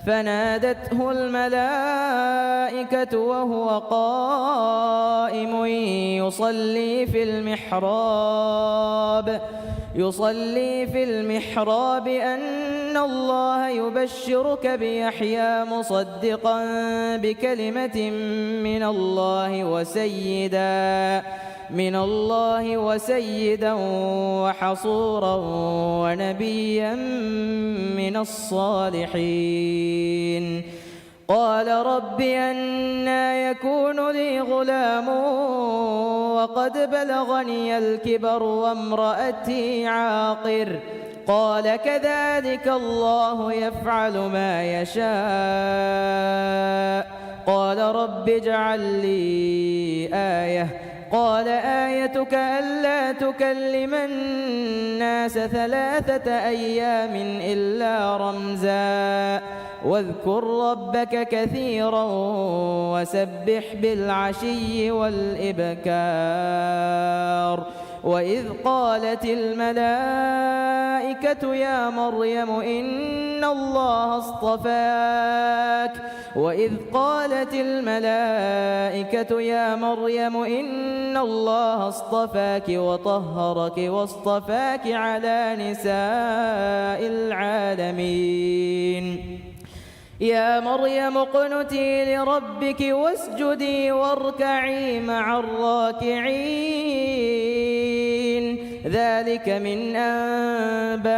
فنادته الملائكة وهو قائم يصلي في المحراب أن الله يبشرك بيحيى مصدقا بكلمة من الله وسيدا وحصورا ونبيا من الصالحين. قال رب أنى يكون لي غلام وقد بلغني الكبر وامرأتي عاقر. قال كذلك الله يفعل ما يشاء. قال رب اجعل لي آية. قال آيتك ألا تكلم الناس 3 أيام إلا رمزا واذكر ربك كثيرا وسبح بالعشي والإبكار. وإذ قالت الملائكة يا مريم إن الله اصطفاك وطهرك واصطفاك على نساء العالمين. يا مريم اقنتي لربك واسجدي واركعي مع الراكعين. ذلك من أنباء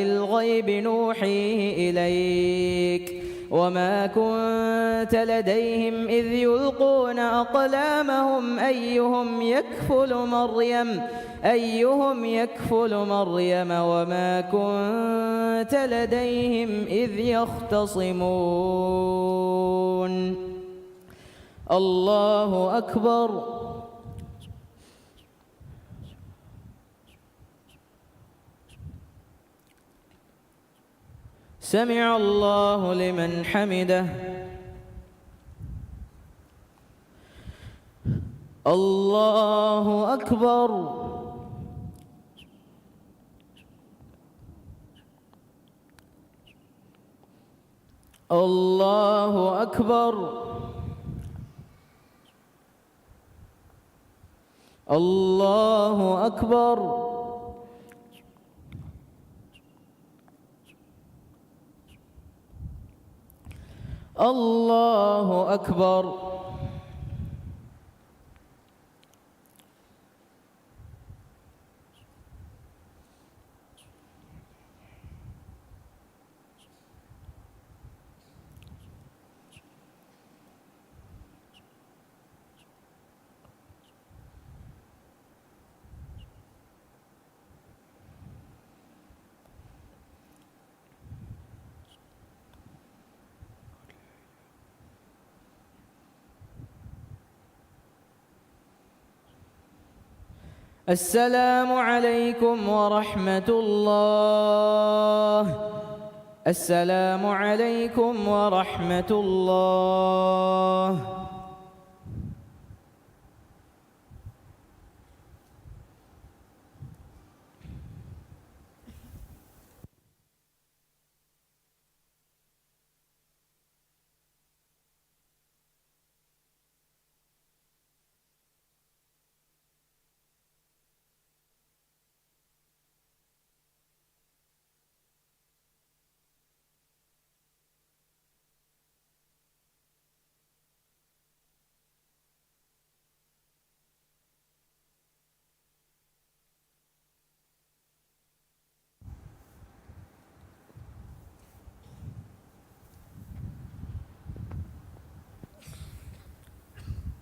الغيب نوحيه إليك وما كنت لديهم إذ يلقون أقلامهم أيهم يكفل مريم وما كنت لديهم إذ يختصمون. الله أكبر. سمع الله لمن حمده. الله أكبر. الله أكبر. الله أكبر. الله أكبر. السلام عليكم ورحمة الله. السلام عليكم ورحمة الله.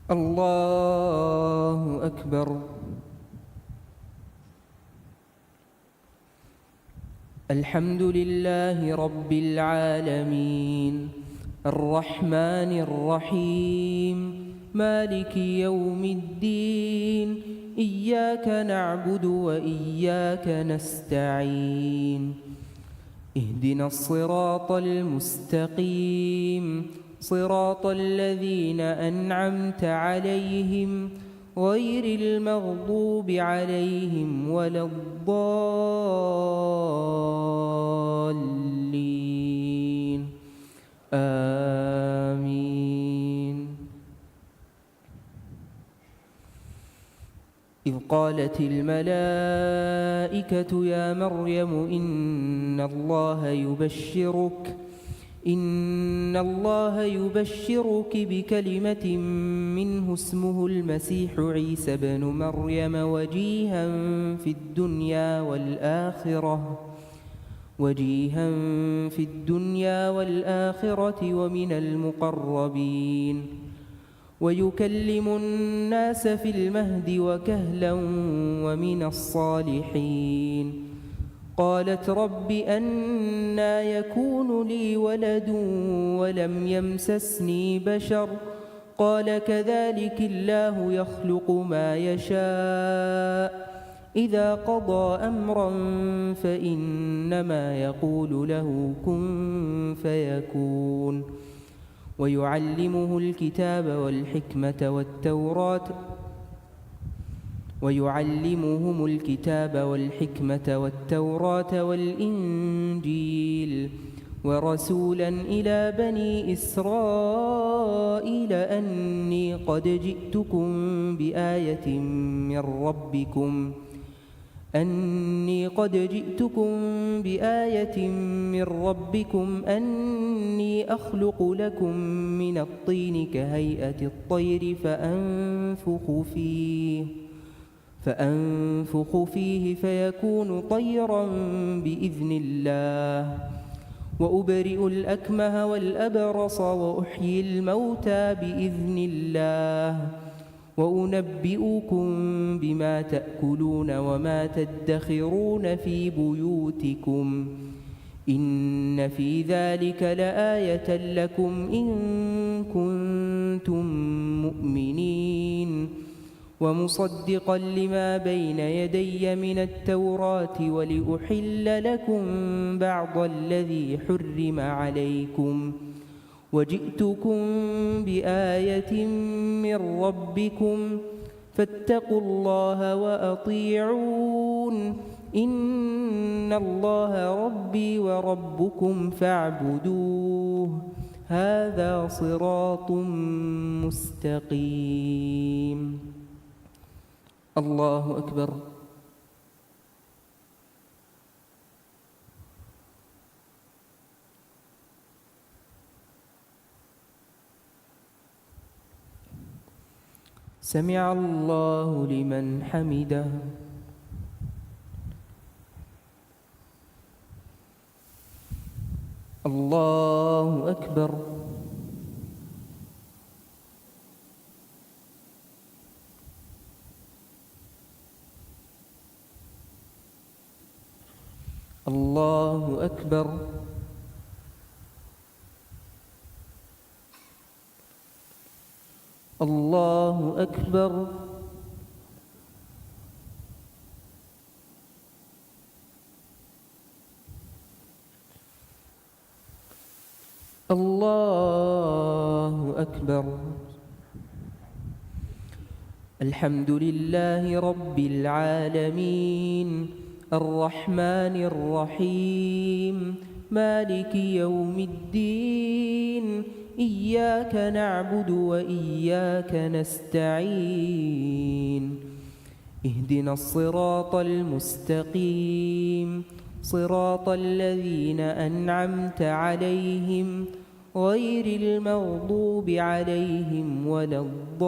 الله أكبر. الحمد لله رب العالمين الرحمن الرحيم مالك يوم الدين إياك نعبد وإياك نستعين اهدنا الصراط المستقيم صراط الذين أنعمت عليهم غير المغضوب عليهم ولا الضالين. آمين. إذ قالت الملائكة يا مريم إن الله يبشرك بكلمة منه اسمه المسيح عيسى بن مريم وجيها في الدنيا والآخرة ومن المقربين ويكلم الناس في المهد وكهلا ومن الصالحين. قالت رب أنى يكون لي ولد ولم يمسسني بشر قال كذلك الله يخلق ما يشاء إذا قضى أمرا فإنما يقول له كن فيكون. ويعلمهم الكتاب والتوراة والإنجيل ورسولا إلى بني إسرائيل أني قد جئتكم بآية من ربكم أني أخلق لكم من الطين كهيئة الطير فأنفخ فيه فيكون طيرا بإذن الله وأبرئ الأكمه والأبرص وأحيي الموتى بإذن الله وأنبئكم بما تأكلون وما تدخرون في بيوتكم إن في ذلك لآية لكم إن كنتم مؤمنين. ومصدقا لما بين يدي من التوراة ولأحل لكم بعض الذي حرم عليكم وجئتكم بآية من ربكم فاتقوا الله وأطيعون إن الله ربي وربكم فاعبدوه هذا صراط مستقيم. الله أكبر. سمع الله لمن حمده. الله أكبر. الله أكبر. الله أكبر. الله أكبر. الحمد لله رب العالمين الرحمن الرحيم مالك يوم الدين إياك نعبد وإياك نستعين اهدنا الصراط المستقيم صراط الذين أنعمت عليهم غير المغضوب عليهم ولا الضالين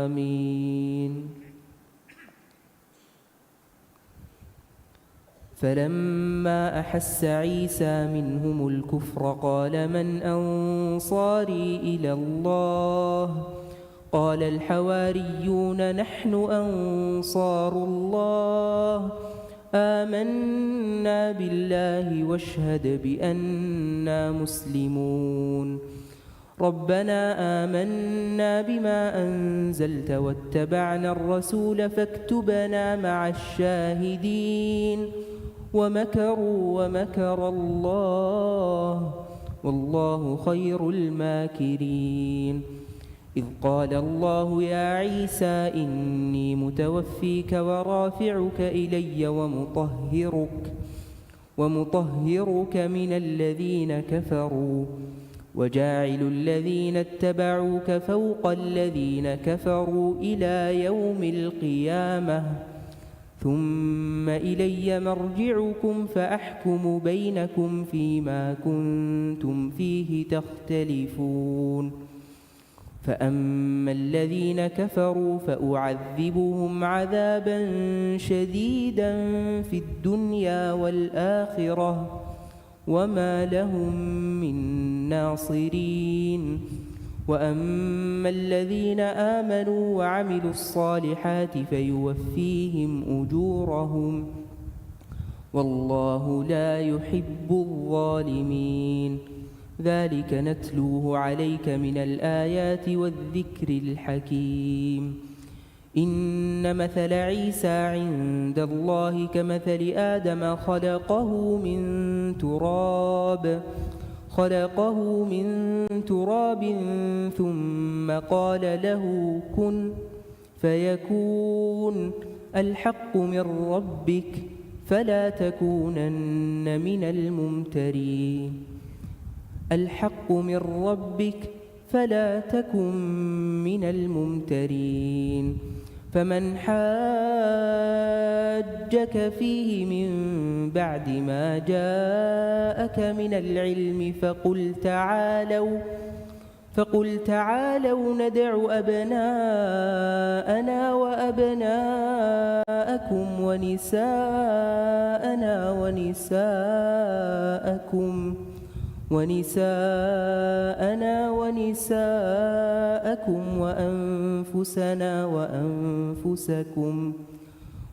آمين. فلما أحس عيسى منهم الكفر قال من أنصاري إلى الله قال الحواريون نحن أنصار الله آمنا بالله واشهد بأننا مسلمون. ربنا آمنا بما أنزلت واتبعنا الرسول فاكتبنا مع الشاهدين ومكروا ومكر الله والله خير الماكرين. إذ قال الله يا عيسى إني متوفيك ورافعك إلي ومطهرك من الذين كفروا وجاعل الذين اتبعوك فوق الذين كفروا إلى يوم القيامة ثم إلي مرجعكم فأحكم بينكم فيما كنتم فيه تختلفون فأما الذين كفروا فأعذبهم عذابا شديدا في الدنيا والآخرة وما لهم من ناصرين وأما الذين آمنوا وعملوا الصالحات فيوفيهم أجورهم والله لا يحب الظالمين ذلك نتلوه عليك من الآيات والذكر الحكيم إن مثل عيسى عند الله كمثل آدم خلقه من تراب ثم قال له كن فيكون الحق من ربك فلا تكونن من الممترين الحق من ربك فلا تكن من الممترين فمن حاجك فيه من بعد ما جاءك من العلم فقل تعالوا ندع أبناءنا وأبناءكم ونساءنا ونساءكم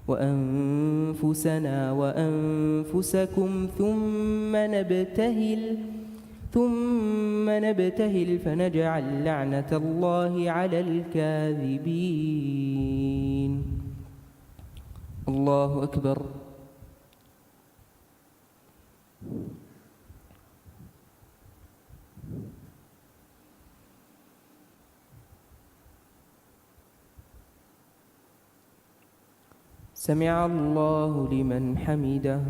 وأنفسنا وأنفسكم ثم نبتهل فنجعل لعنة الله على الكاذبين. الله أكبر. سمع الله لمن حمده.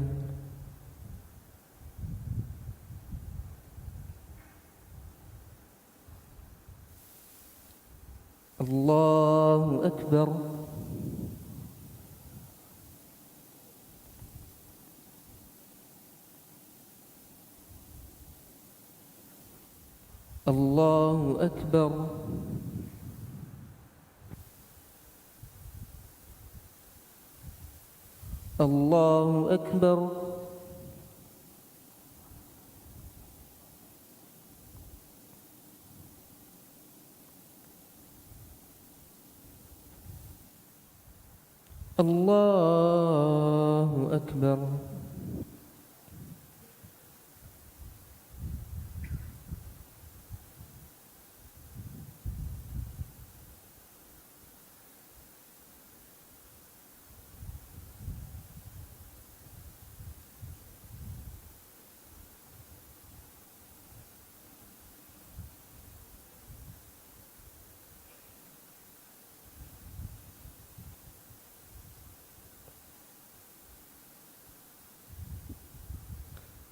الله أكبر. الله أكبر. الله أكبر. الله أكبر.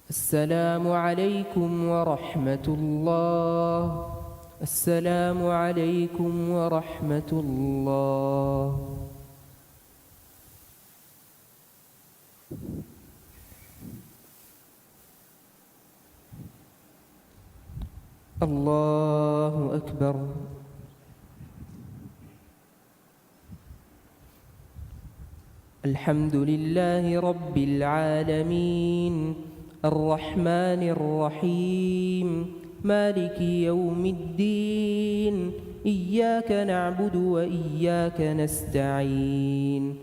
السلام عليكم ورحمة الله. السلام عليكم ورحمة الله. الله أكبر. الحمد لله رب العالمين الرحمن الرحيم مالك يوم الدين إياك نعبد وإياك نستعين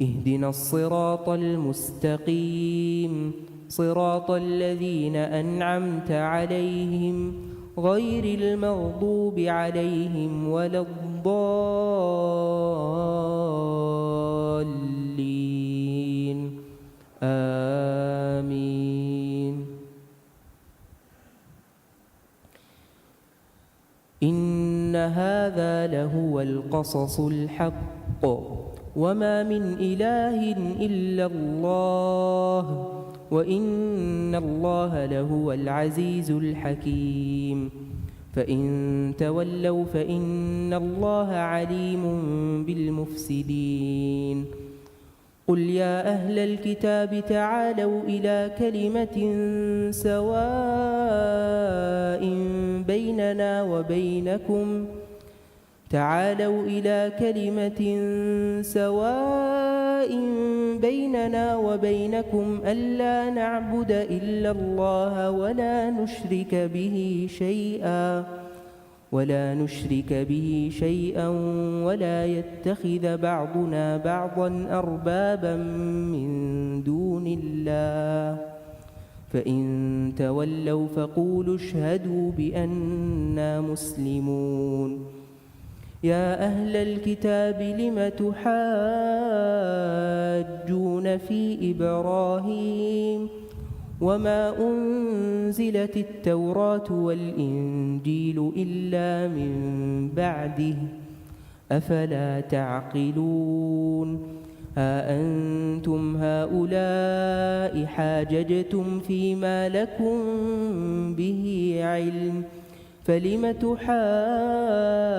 اهدنا الصراط المستقيم صراط الذين أنعمت عليهم غير المغضوب عليهم ولا الضالين آمين. إنا هذا لهو القصص الحق وما من إله إلا الله وإن الله لهو العزيز الحكيم فإن تولوا فإن الله عليم بالمفسدين قل يا أهل الكتاب تعالوا إلى كلمة سواء بيننا وبينكم ألا نعبد إلا الله ولا نشرك به شيئا ولا يتخذ بعضنا بعضا أربابا من دون الله فإن تولوا فقولوا اشهدوا بأننا مسلمون يا أهل الكتاب لم تحاجون في إبراهيم وما أنزلت التوراة والإنجيل إلا من بعده أفلا تعقلون ها أنتم هؤلاء حاججتم فيما لكم به علم فلم تحاجون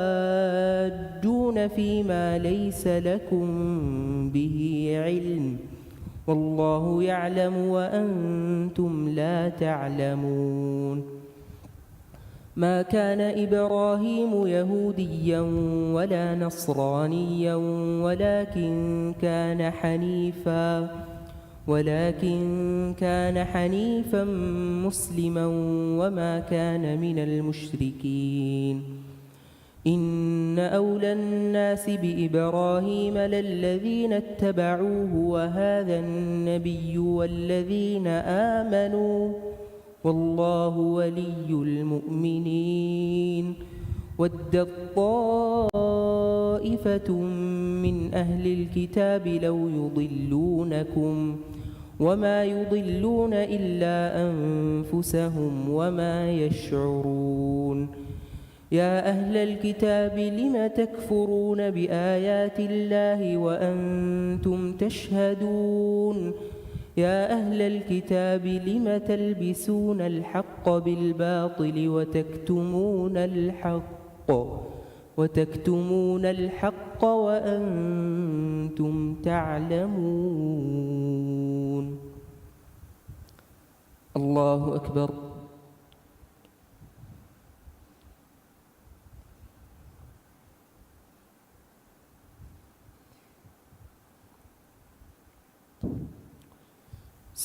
فيما ليس لكم به علم والله يعلم وأنتم لا تعلمون ما كان إبراهيم يهوديا ولا نصرانيا ولكن كان حنيفا مسلما وما كان من المشركين إن أولى الناس بإبراهيم للذين اتبعوه وهذا النبي والذين آمنوا والله ولي المؤمنين ودت طائفة من أهل الكتاب لو يضلونكم وما يضلون إلا أنفسهم وما يشعرون يا أهل الكتاب لم تكفرون بآيات الله وأنتم تشهدون يا أهل الكتاب لم تلبسون الحق بالباطل وتكتمون الحق وأنتم تعلمون الله أكبر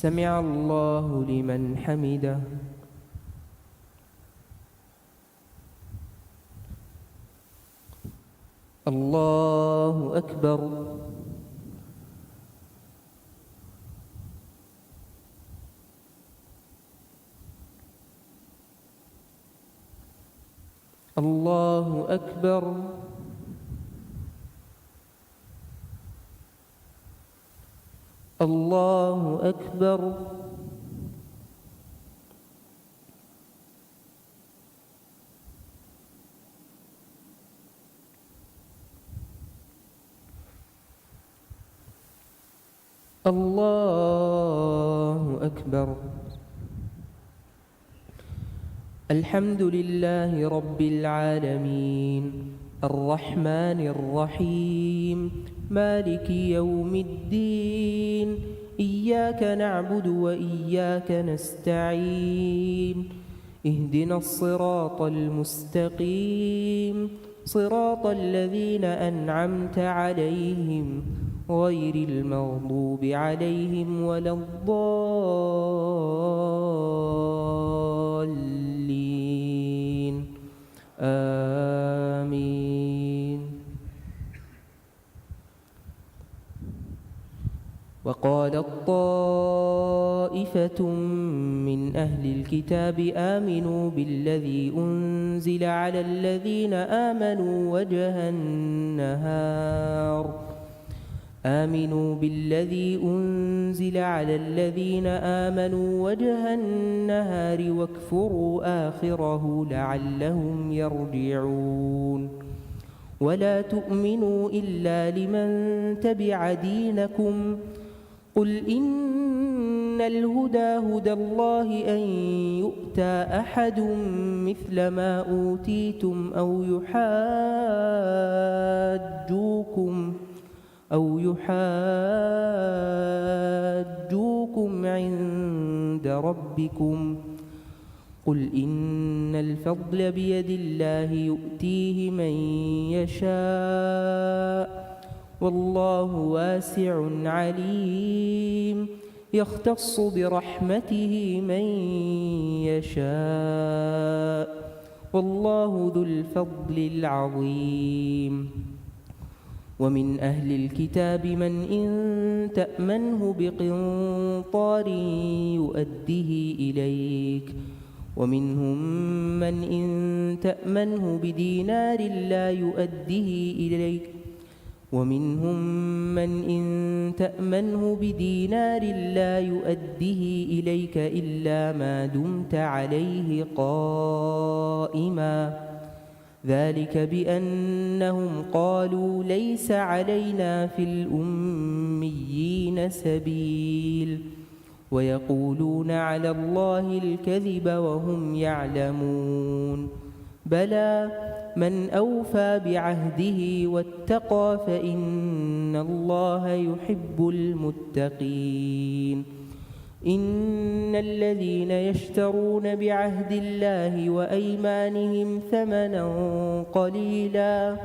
سمع الله لمن حمده الله أكبر الله أكبر الله أكبر الله أكبر الحمد لله رب العالمين الرحمن الرحيم مالك يوم الدين إياك نعبد وإياك نستعين اهدنا الصراط المستقيم صراط الذين أنعمت عليهم غير المغضوب عليهم ولا الضالين آمين وقالت طائفة من أهل الكتاب آمنوا بالذي أنزل على الذين آمنوا وجه النهار آمنوا بالذي أنزل على الذين آمنوا وجه النهار واكفروا آخره لعلهم يرجعون ولا تؤمنوا إلا لمن تبع دينكم قل إن الهدى هدى الله أن يؤتى أحد مثل ما أوتيتم أو يحاجوكم عند ربكم قل إن الفضل بيد الله يؤتيه من يشاء والله واسع عليم يختص برحمته من يشاء والله ذو الفضل العظيم ومن أهل الكتاب من إن تأمنه بقنطار يؤده إليك ومنهم من إن تأمنه بدينار لا يؤده إليك ومنهم من إن تأمنه بدينار لا يؤده إليك إلا ما دمت عليه قائما ذلك بأنهم قالوا ليس علينا في الأميين سبيل ويقولون على الله الكذب وهم يعلمون بلى من أوفى بعهده واتقى فإن الله يحب المتقين إن الذين يشترون بعهد الله وأيمانهم ثمنا قليلا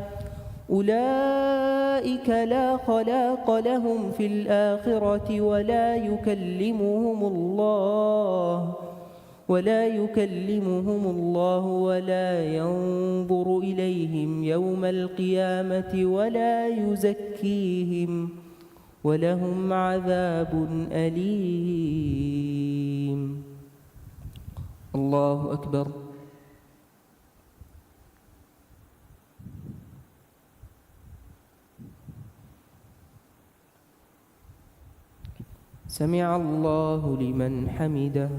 أولئك لا خلاق لهم في الآخرة ولا يكلمهم الله ولا ينظر إليهم يوم القيامة ولا يزكيهم ولهم عذاب أليم. الله أكبر. سمع الله لمن حمده.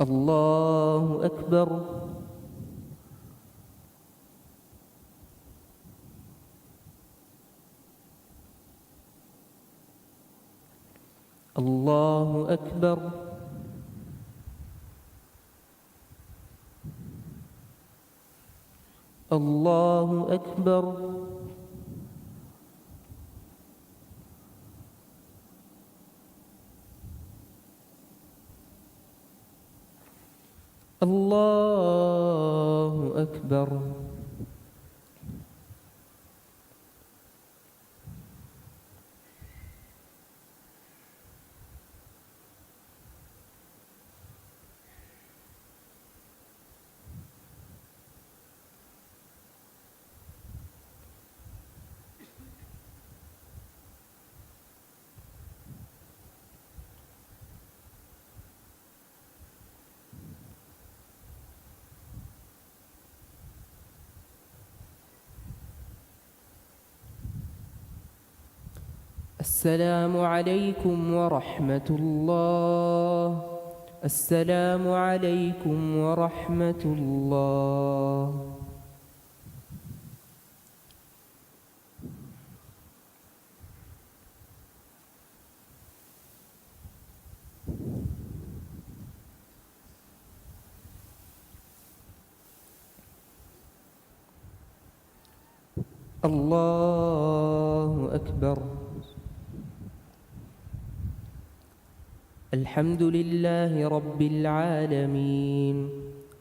الله أكبر. الله أكبر. الله أكبر. الله أكبر. السلام عليكم ورحمة الله. السلام عليكم ورحمة الله. الله أكبر. الحمد لله رب العالمين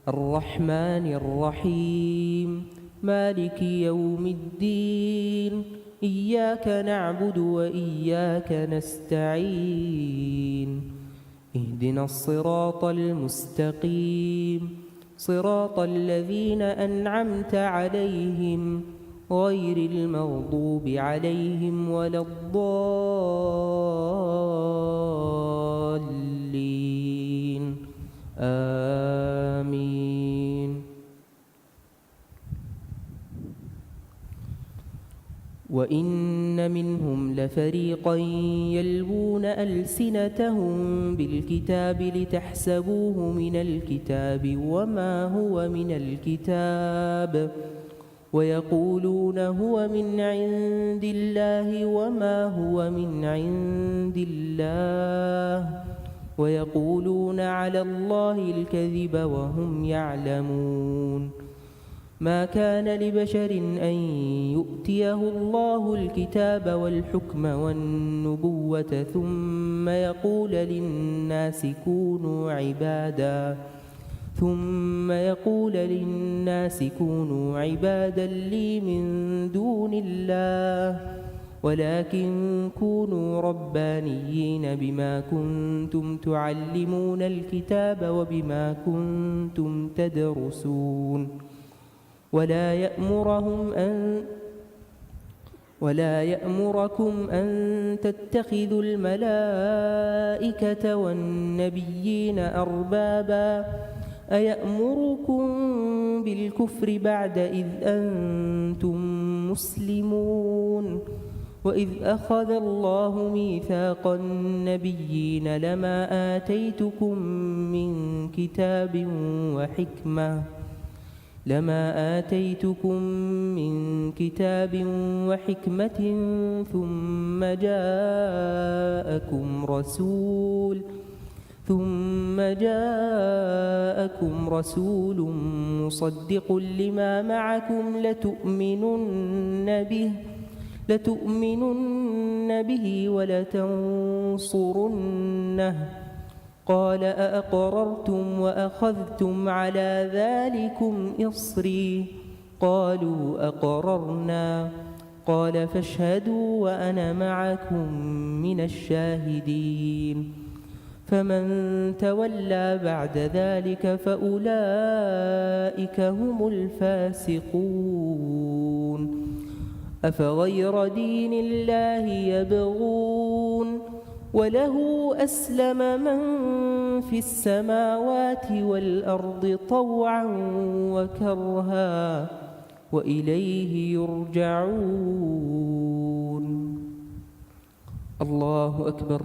الرحمن الرحيم مالك يوم الدين إياك نعبد وإياك نستعين اهدنا الصراط المستقيم صراط الذين أنعمت عليهم غير المغضوب عليهم ولا الضالين آمين. وإن منهم لفريقا يلوون ألسنتهم بالكتاب لتحسبوه من الكتاب وما هو من الكتاب ويقولون هو من عند الله وما هو من عند الله ويقولون على الله الكذب وهم يعلمون. ما كان لبشر أن يؤتيه الله الكتاب والحكم والنبوة ثم يقول للناس كونوا عبادا لي من دون الله ولكن كونوا ربانيين بما كنتم تعلمون الكتاب وبما كنتم تدرسون ولا يأمركم أن تتخذوا الملائكة والنبيين أربابا أيأمركم بالكفر بعد إذ أنتم مسلمون. وإذ أخذ الله ميثاق النبيين لما آتيتكم من كتاب وحكمة ثم جاءكم رسول مصدق لما معكم لتؤمنن به ولتنصرنه قال أأقررتم وأخذتم على ذلكم إصري قالوا أقررنا قال فاشهدوا وأنا معكم من الشاهدين. فمن تولى بعد ذلك فأولئك هم الفاسقون. أفغير دين الله يبغون وله أسلم من في السماوات والأرض طوعا وكرها وإليه يرجعون. الله أكبر.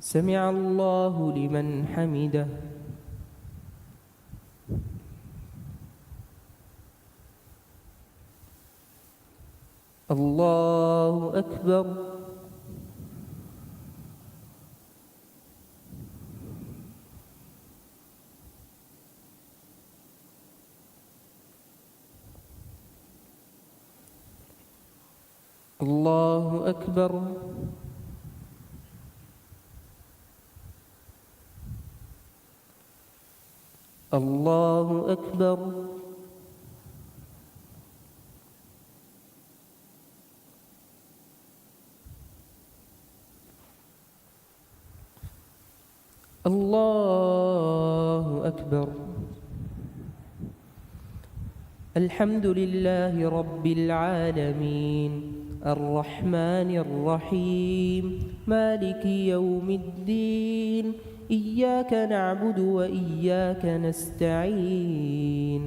سمع الله لمن حمده. الله أكبر. الله أكبر. الله أكبر. الله أكبر. الحمد لله رب العالمين الرحمن الرحيم مالك يوم الدين إياك نعبد وإياك نستعين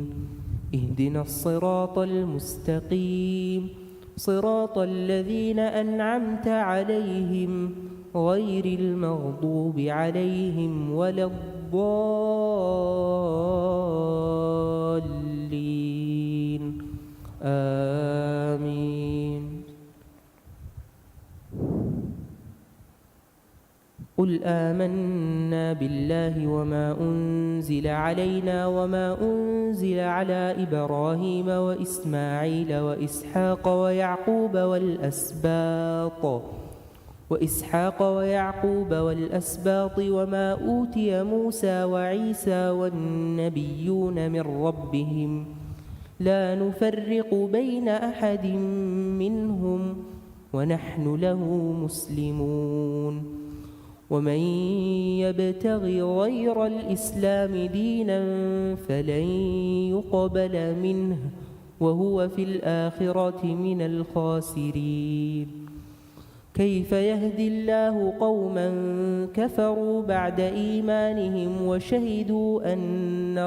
اهدنا الصراط المستقيم صراط الذين أنعمت عليهم غير المغضوب عليهم ولا الضالين آمين. قل آمنا بالله وما أنزل علينا وما أنزل على إبراهيم وإسماعيل وإسحاق ويعقوب والأسباط وما أوتي موسى وعيسى والنبيون من ربهم لا نفرق بين أحد منهم ونحن له مسلمون. ومن يبتغ غير الإسلام دينا فلن يقبل منه وهو في الآخرة من الخاسرين. كيف يهدي الله قوما كفروا بعد إيمانهم وشهدوا أن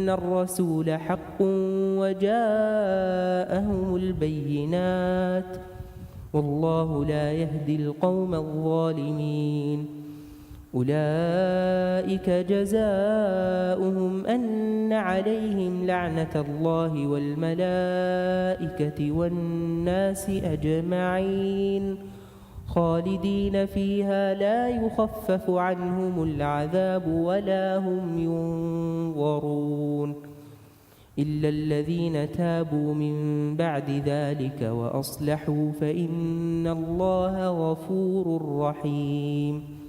الرسول حق وجاءهم البينات والله لا يهدي القوم الظالمين أولئك جزاؤهم أن عليهم لعنة الله والملائكة والناس أجمعين خالدين فيها لا يخفف عنهم العذاب ولا هم ينظرون إلا الذين تابوا من بعد ذلك وأصلحوا فإن الله غفور رحيم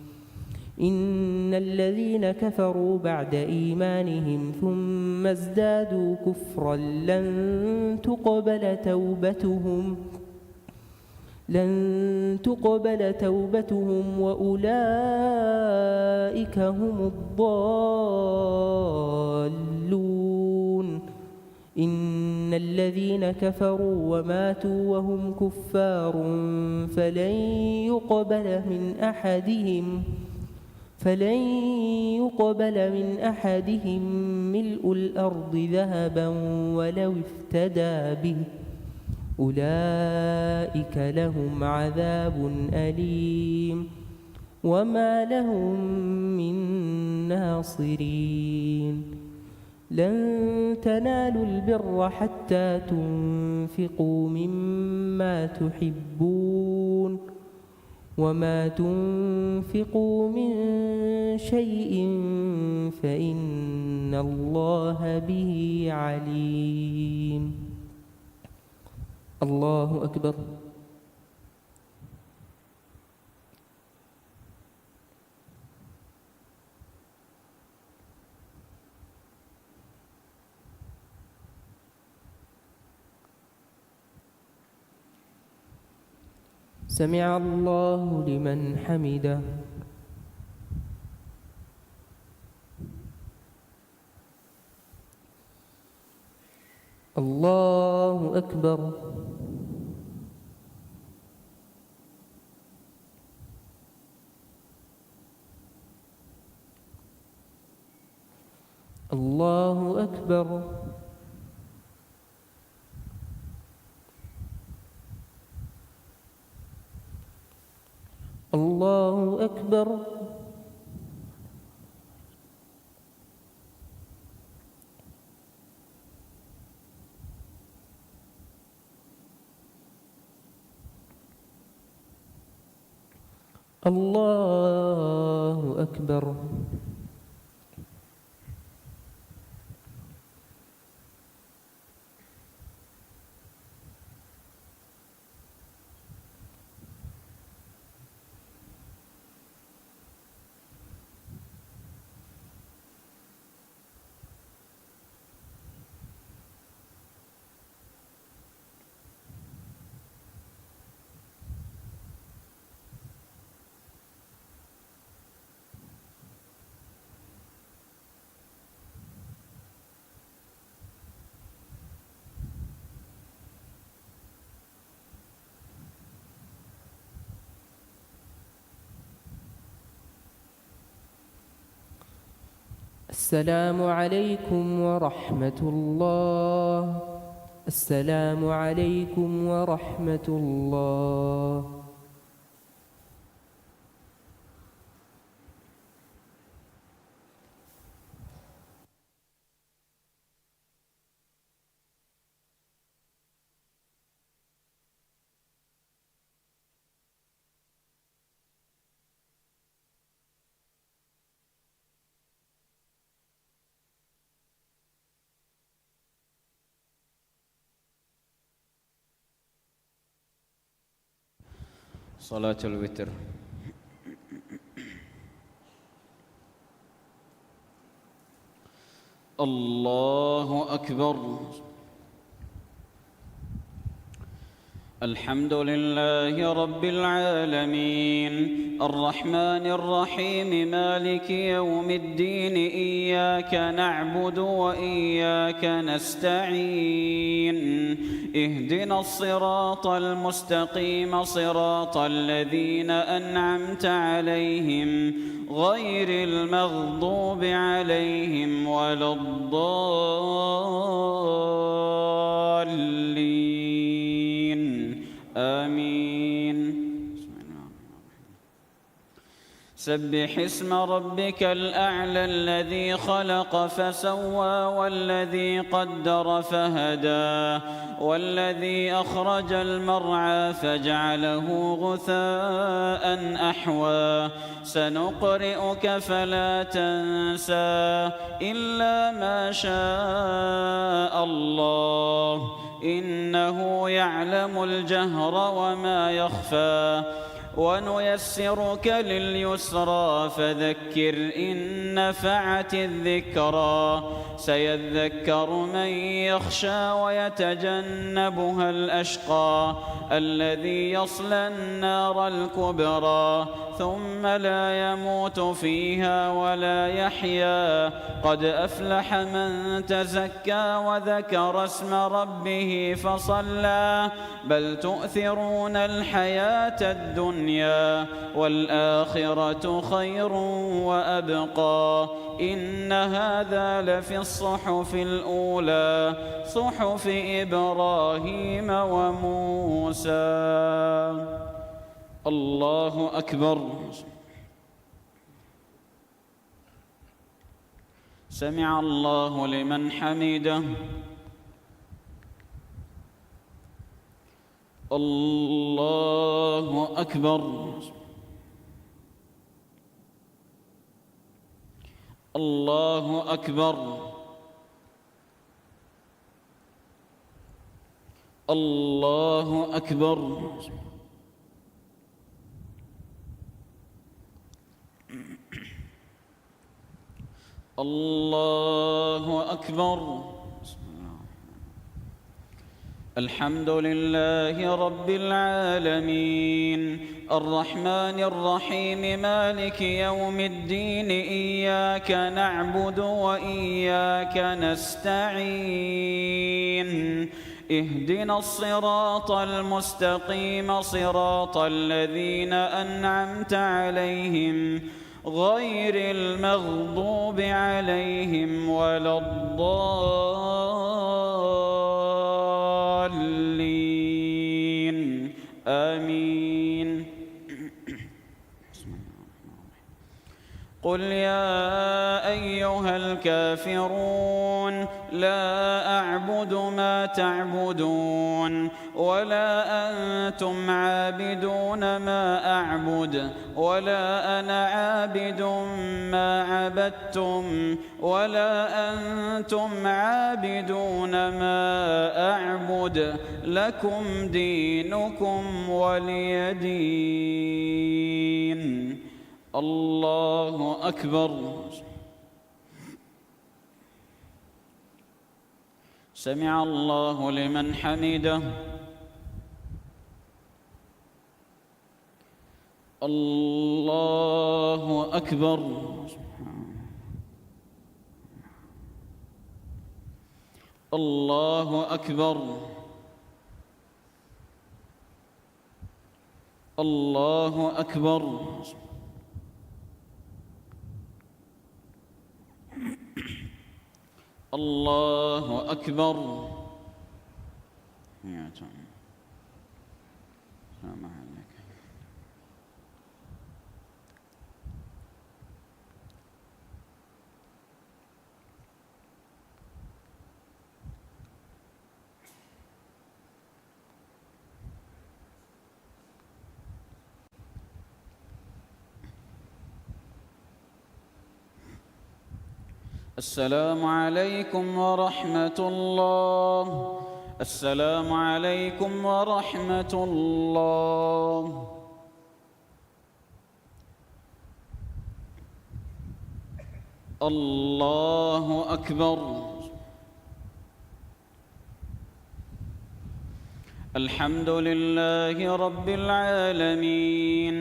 إن الذين كفروا بعد إيمانهم ثم ازدادوا كفرا لن تقبل توبتهم وأولئك هم الضالون إن الذين كفروا وماتوا وهم كفار فلن يقبل من أحدهم ملء الأرض ذهبا ولو افتدى به أولئك لهم عذاب أليم وما لهم من ناصرين لن تنالوا البر حتى تنفقوا مما تحبون وما تنفقوا من شيء فإن الله به عليم. الله أكبر. سمع الله لمن حمده. الله أكبر. الله أكبر. الله أكبر. الله أكبر. السلام عليكم ورحمة الله. السلام عليكم ورحمة الله. صلاة الوتر. الله أكبر. الحمد لله رب العالمين الرحمن الرحيم مالك يوم الدين إياك نعبد وإياك نستعين اهدنا الصراط المستقيم صراط الذين أنعمت عليهم غير المغضوب عليهم ولا الضالين آمين. سبح اسم ربك الأعلى الذي خلق فسوى والذي قدر فهدى والذي أخرج المرعى فجعله غثاء أحوى سنقرئك فلا تنسى إلا ما شاء الله إنه يعلم الجهر وما يخفى ونيسرك لليسرى فذكر إن نفعت الذكرى سيذكر من يخشى ويتجنبها الأشقى الذي يصلى النار الكبرى ثم لا يموت فيها ولا يحيا قد أفلح من تزكى وذكر اسم ربه فصلى بل تؤثرون الحياة الدنيا والآخرة خير وأبقى إن هذا لفي الصحف الأولى صحف إبراهيم وموسى. الله أكبر. سمع الله لمن حمده. الله أكبر. الله أكبر. الله أكبر. الله أكبر. الحمد لله رب العالمين الرحمن الرحيم مالك يوم الدين إياك نعبد وإياك نستعين اهدنا الصراط المستقيم صراط الذين أنعمت عليهم غير المغضوب عليهم ولا الضالين آمين. قل يا أيها الكافرون لا أعبد ما تعبدون ولا أنتم عابدون ما أعبد ولا أنا عابد ما عبدتم ولا أنتم عابدون ما أعبد لكم دينكم ولي دين. الله أكبر. سمع الله لمن حمده. الله أكبر. الله أكبر. الله أكبر. الله أكبر. السلام عليكم ورحمة الله. السلام عليكم ورحمة الله. الله أكبر. الحمد لله رب العالمين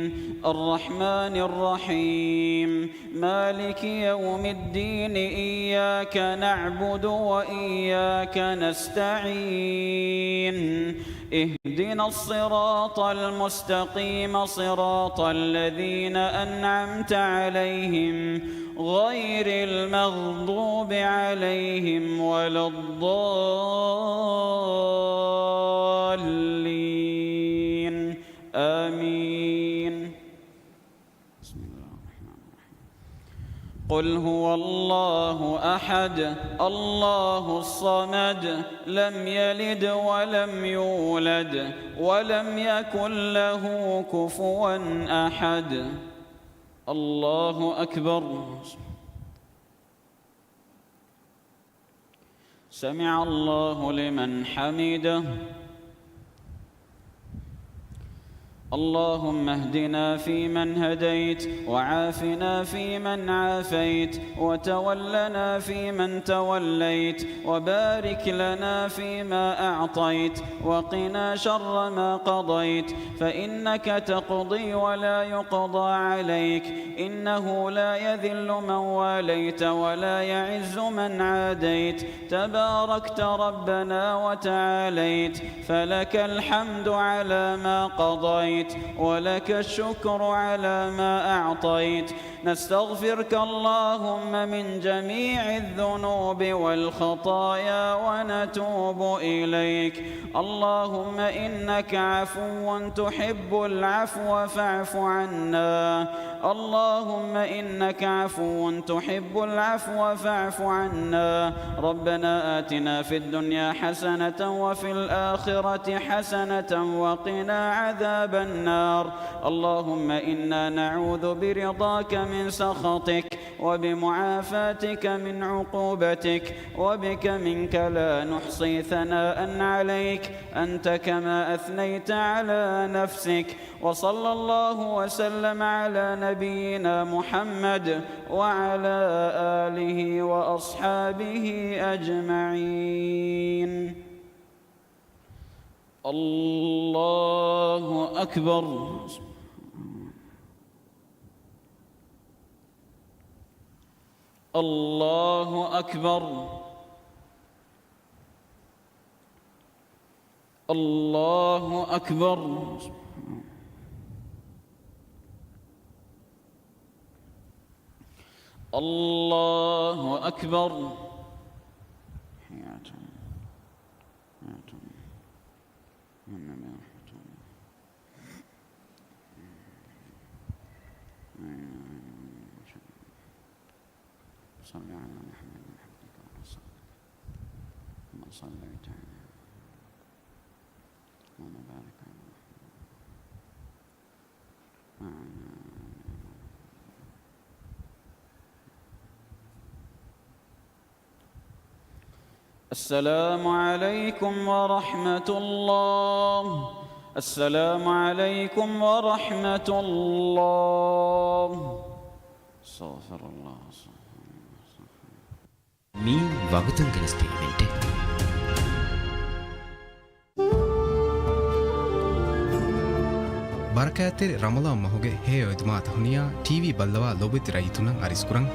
الرحمن الرحيم مالك يوم الدين إياك نعبد وإياك نستعين اهدنا الصراط المستقيم صراط الذين أنعمت عليهم غير المغضوب عليهم ولا الضالين آمين. بسم الله الرحمن الرحيم. قل هو الله أحد الله الصمد لم يلد ولم يولد ولم يكن له كفوا أحد. الله أكبر. سمع الله لمن حمده. اللهم اهدنا فيمن هديت وعافنا فيمن عافيت وتولنا فيمن توليت وبارك لنا فيما أعطيت وقنا شر ما قضيت فإنك تقضي ولا يقضى عليك إنه لا يذل من واليت ولا يعز من عاديت تباركت ربنا وتعاليت فلك الحمد على ما قضيت ولك الشكر على ما أعطيت. نستغفرك اللهم من جميع الذنوب والخطايا ونتوب إليك. اللهم إنك عفو تحب العفو فاعف عنا. اللهم إنك عفو تحب العفو فاعف عنا. ربنا آتنا في الدنيا حسنة وفي الآخرة حسنة وقنا عذاب النار. اللهم إنا نعوذ برضاك من سخطك وبمعافاتك من عقوبتك وبك منك لا نحصي ثناء عليك أنت كما أثنيت على نفسك. وصلى الله وسلم على نبينا محمد وعلى آله وأصحابه أجمعين. الله أكبر. الله أكبر. الله أكبر. الله أكبر. صل على محمد عبدك ورسولك كما صليت على اللهم بارك على محمد. السلام عليكم ورحمة الله. السلام عليكم ورحمة الله. استغفر الله. మీ వాగుతం కలిస్తే వింటే ಬರಕಾತೆರಿ ರಮಲಾನ್ ಮಹುಗೆ ಹೇ ಒಯ್ದುಮಾತ ಹುನಿಯಾ ಟಿವಿ ಬಲ್ಲವಾ ಲೋಬಿತಿ ರೈತುನಂ ಅರಿಸ್ಕುರಂ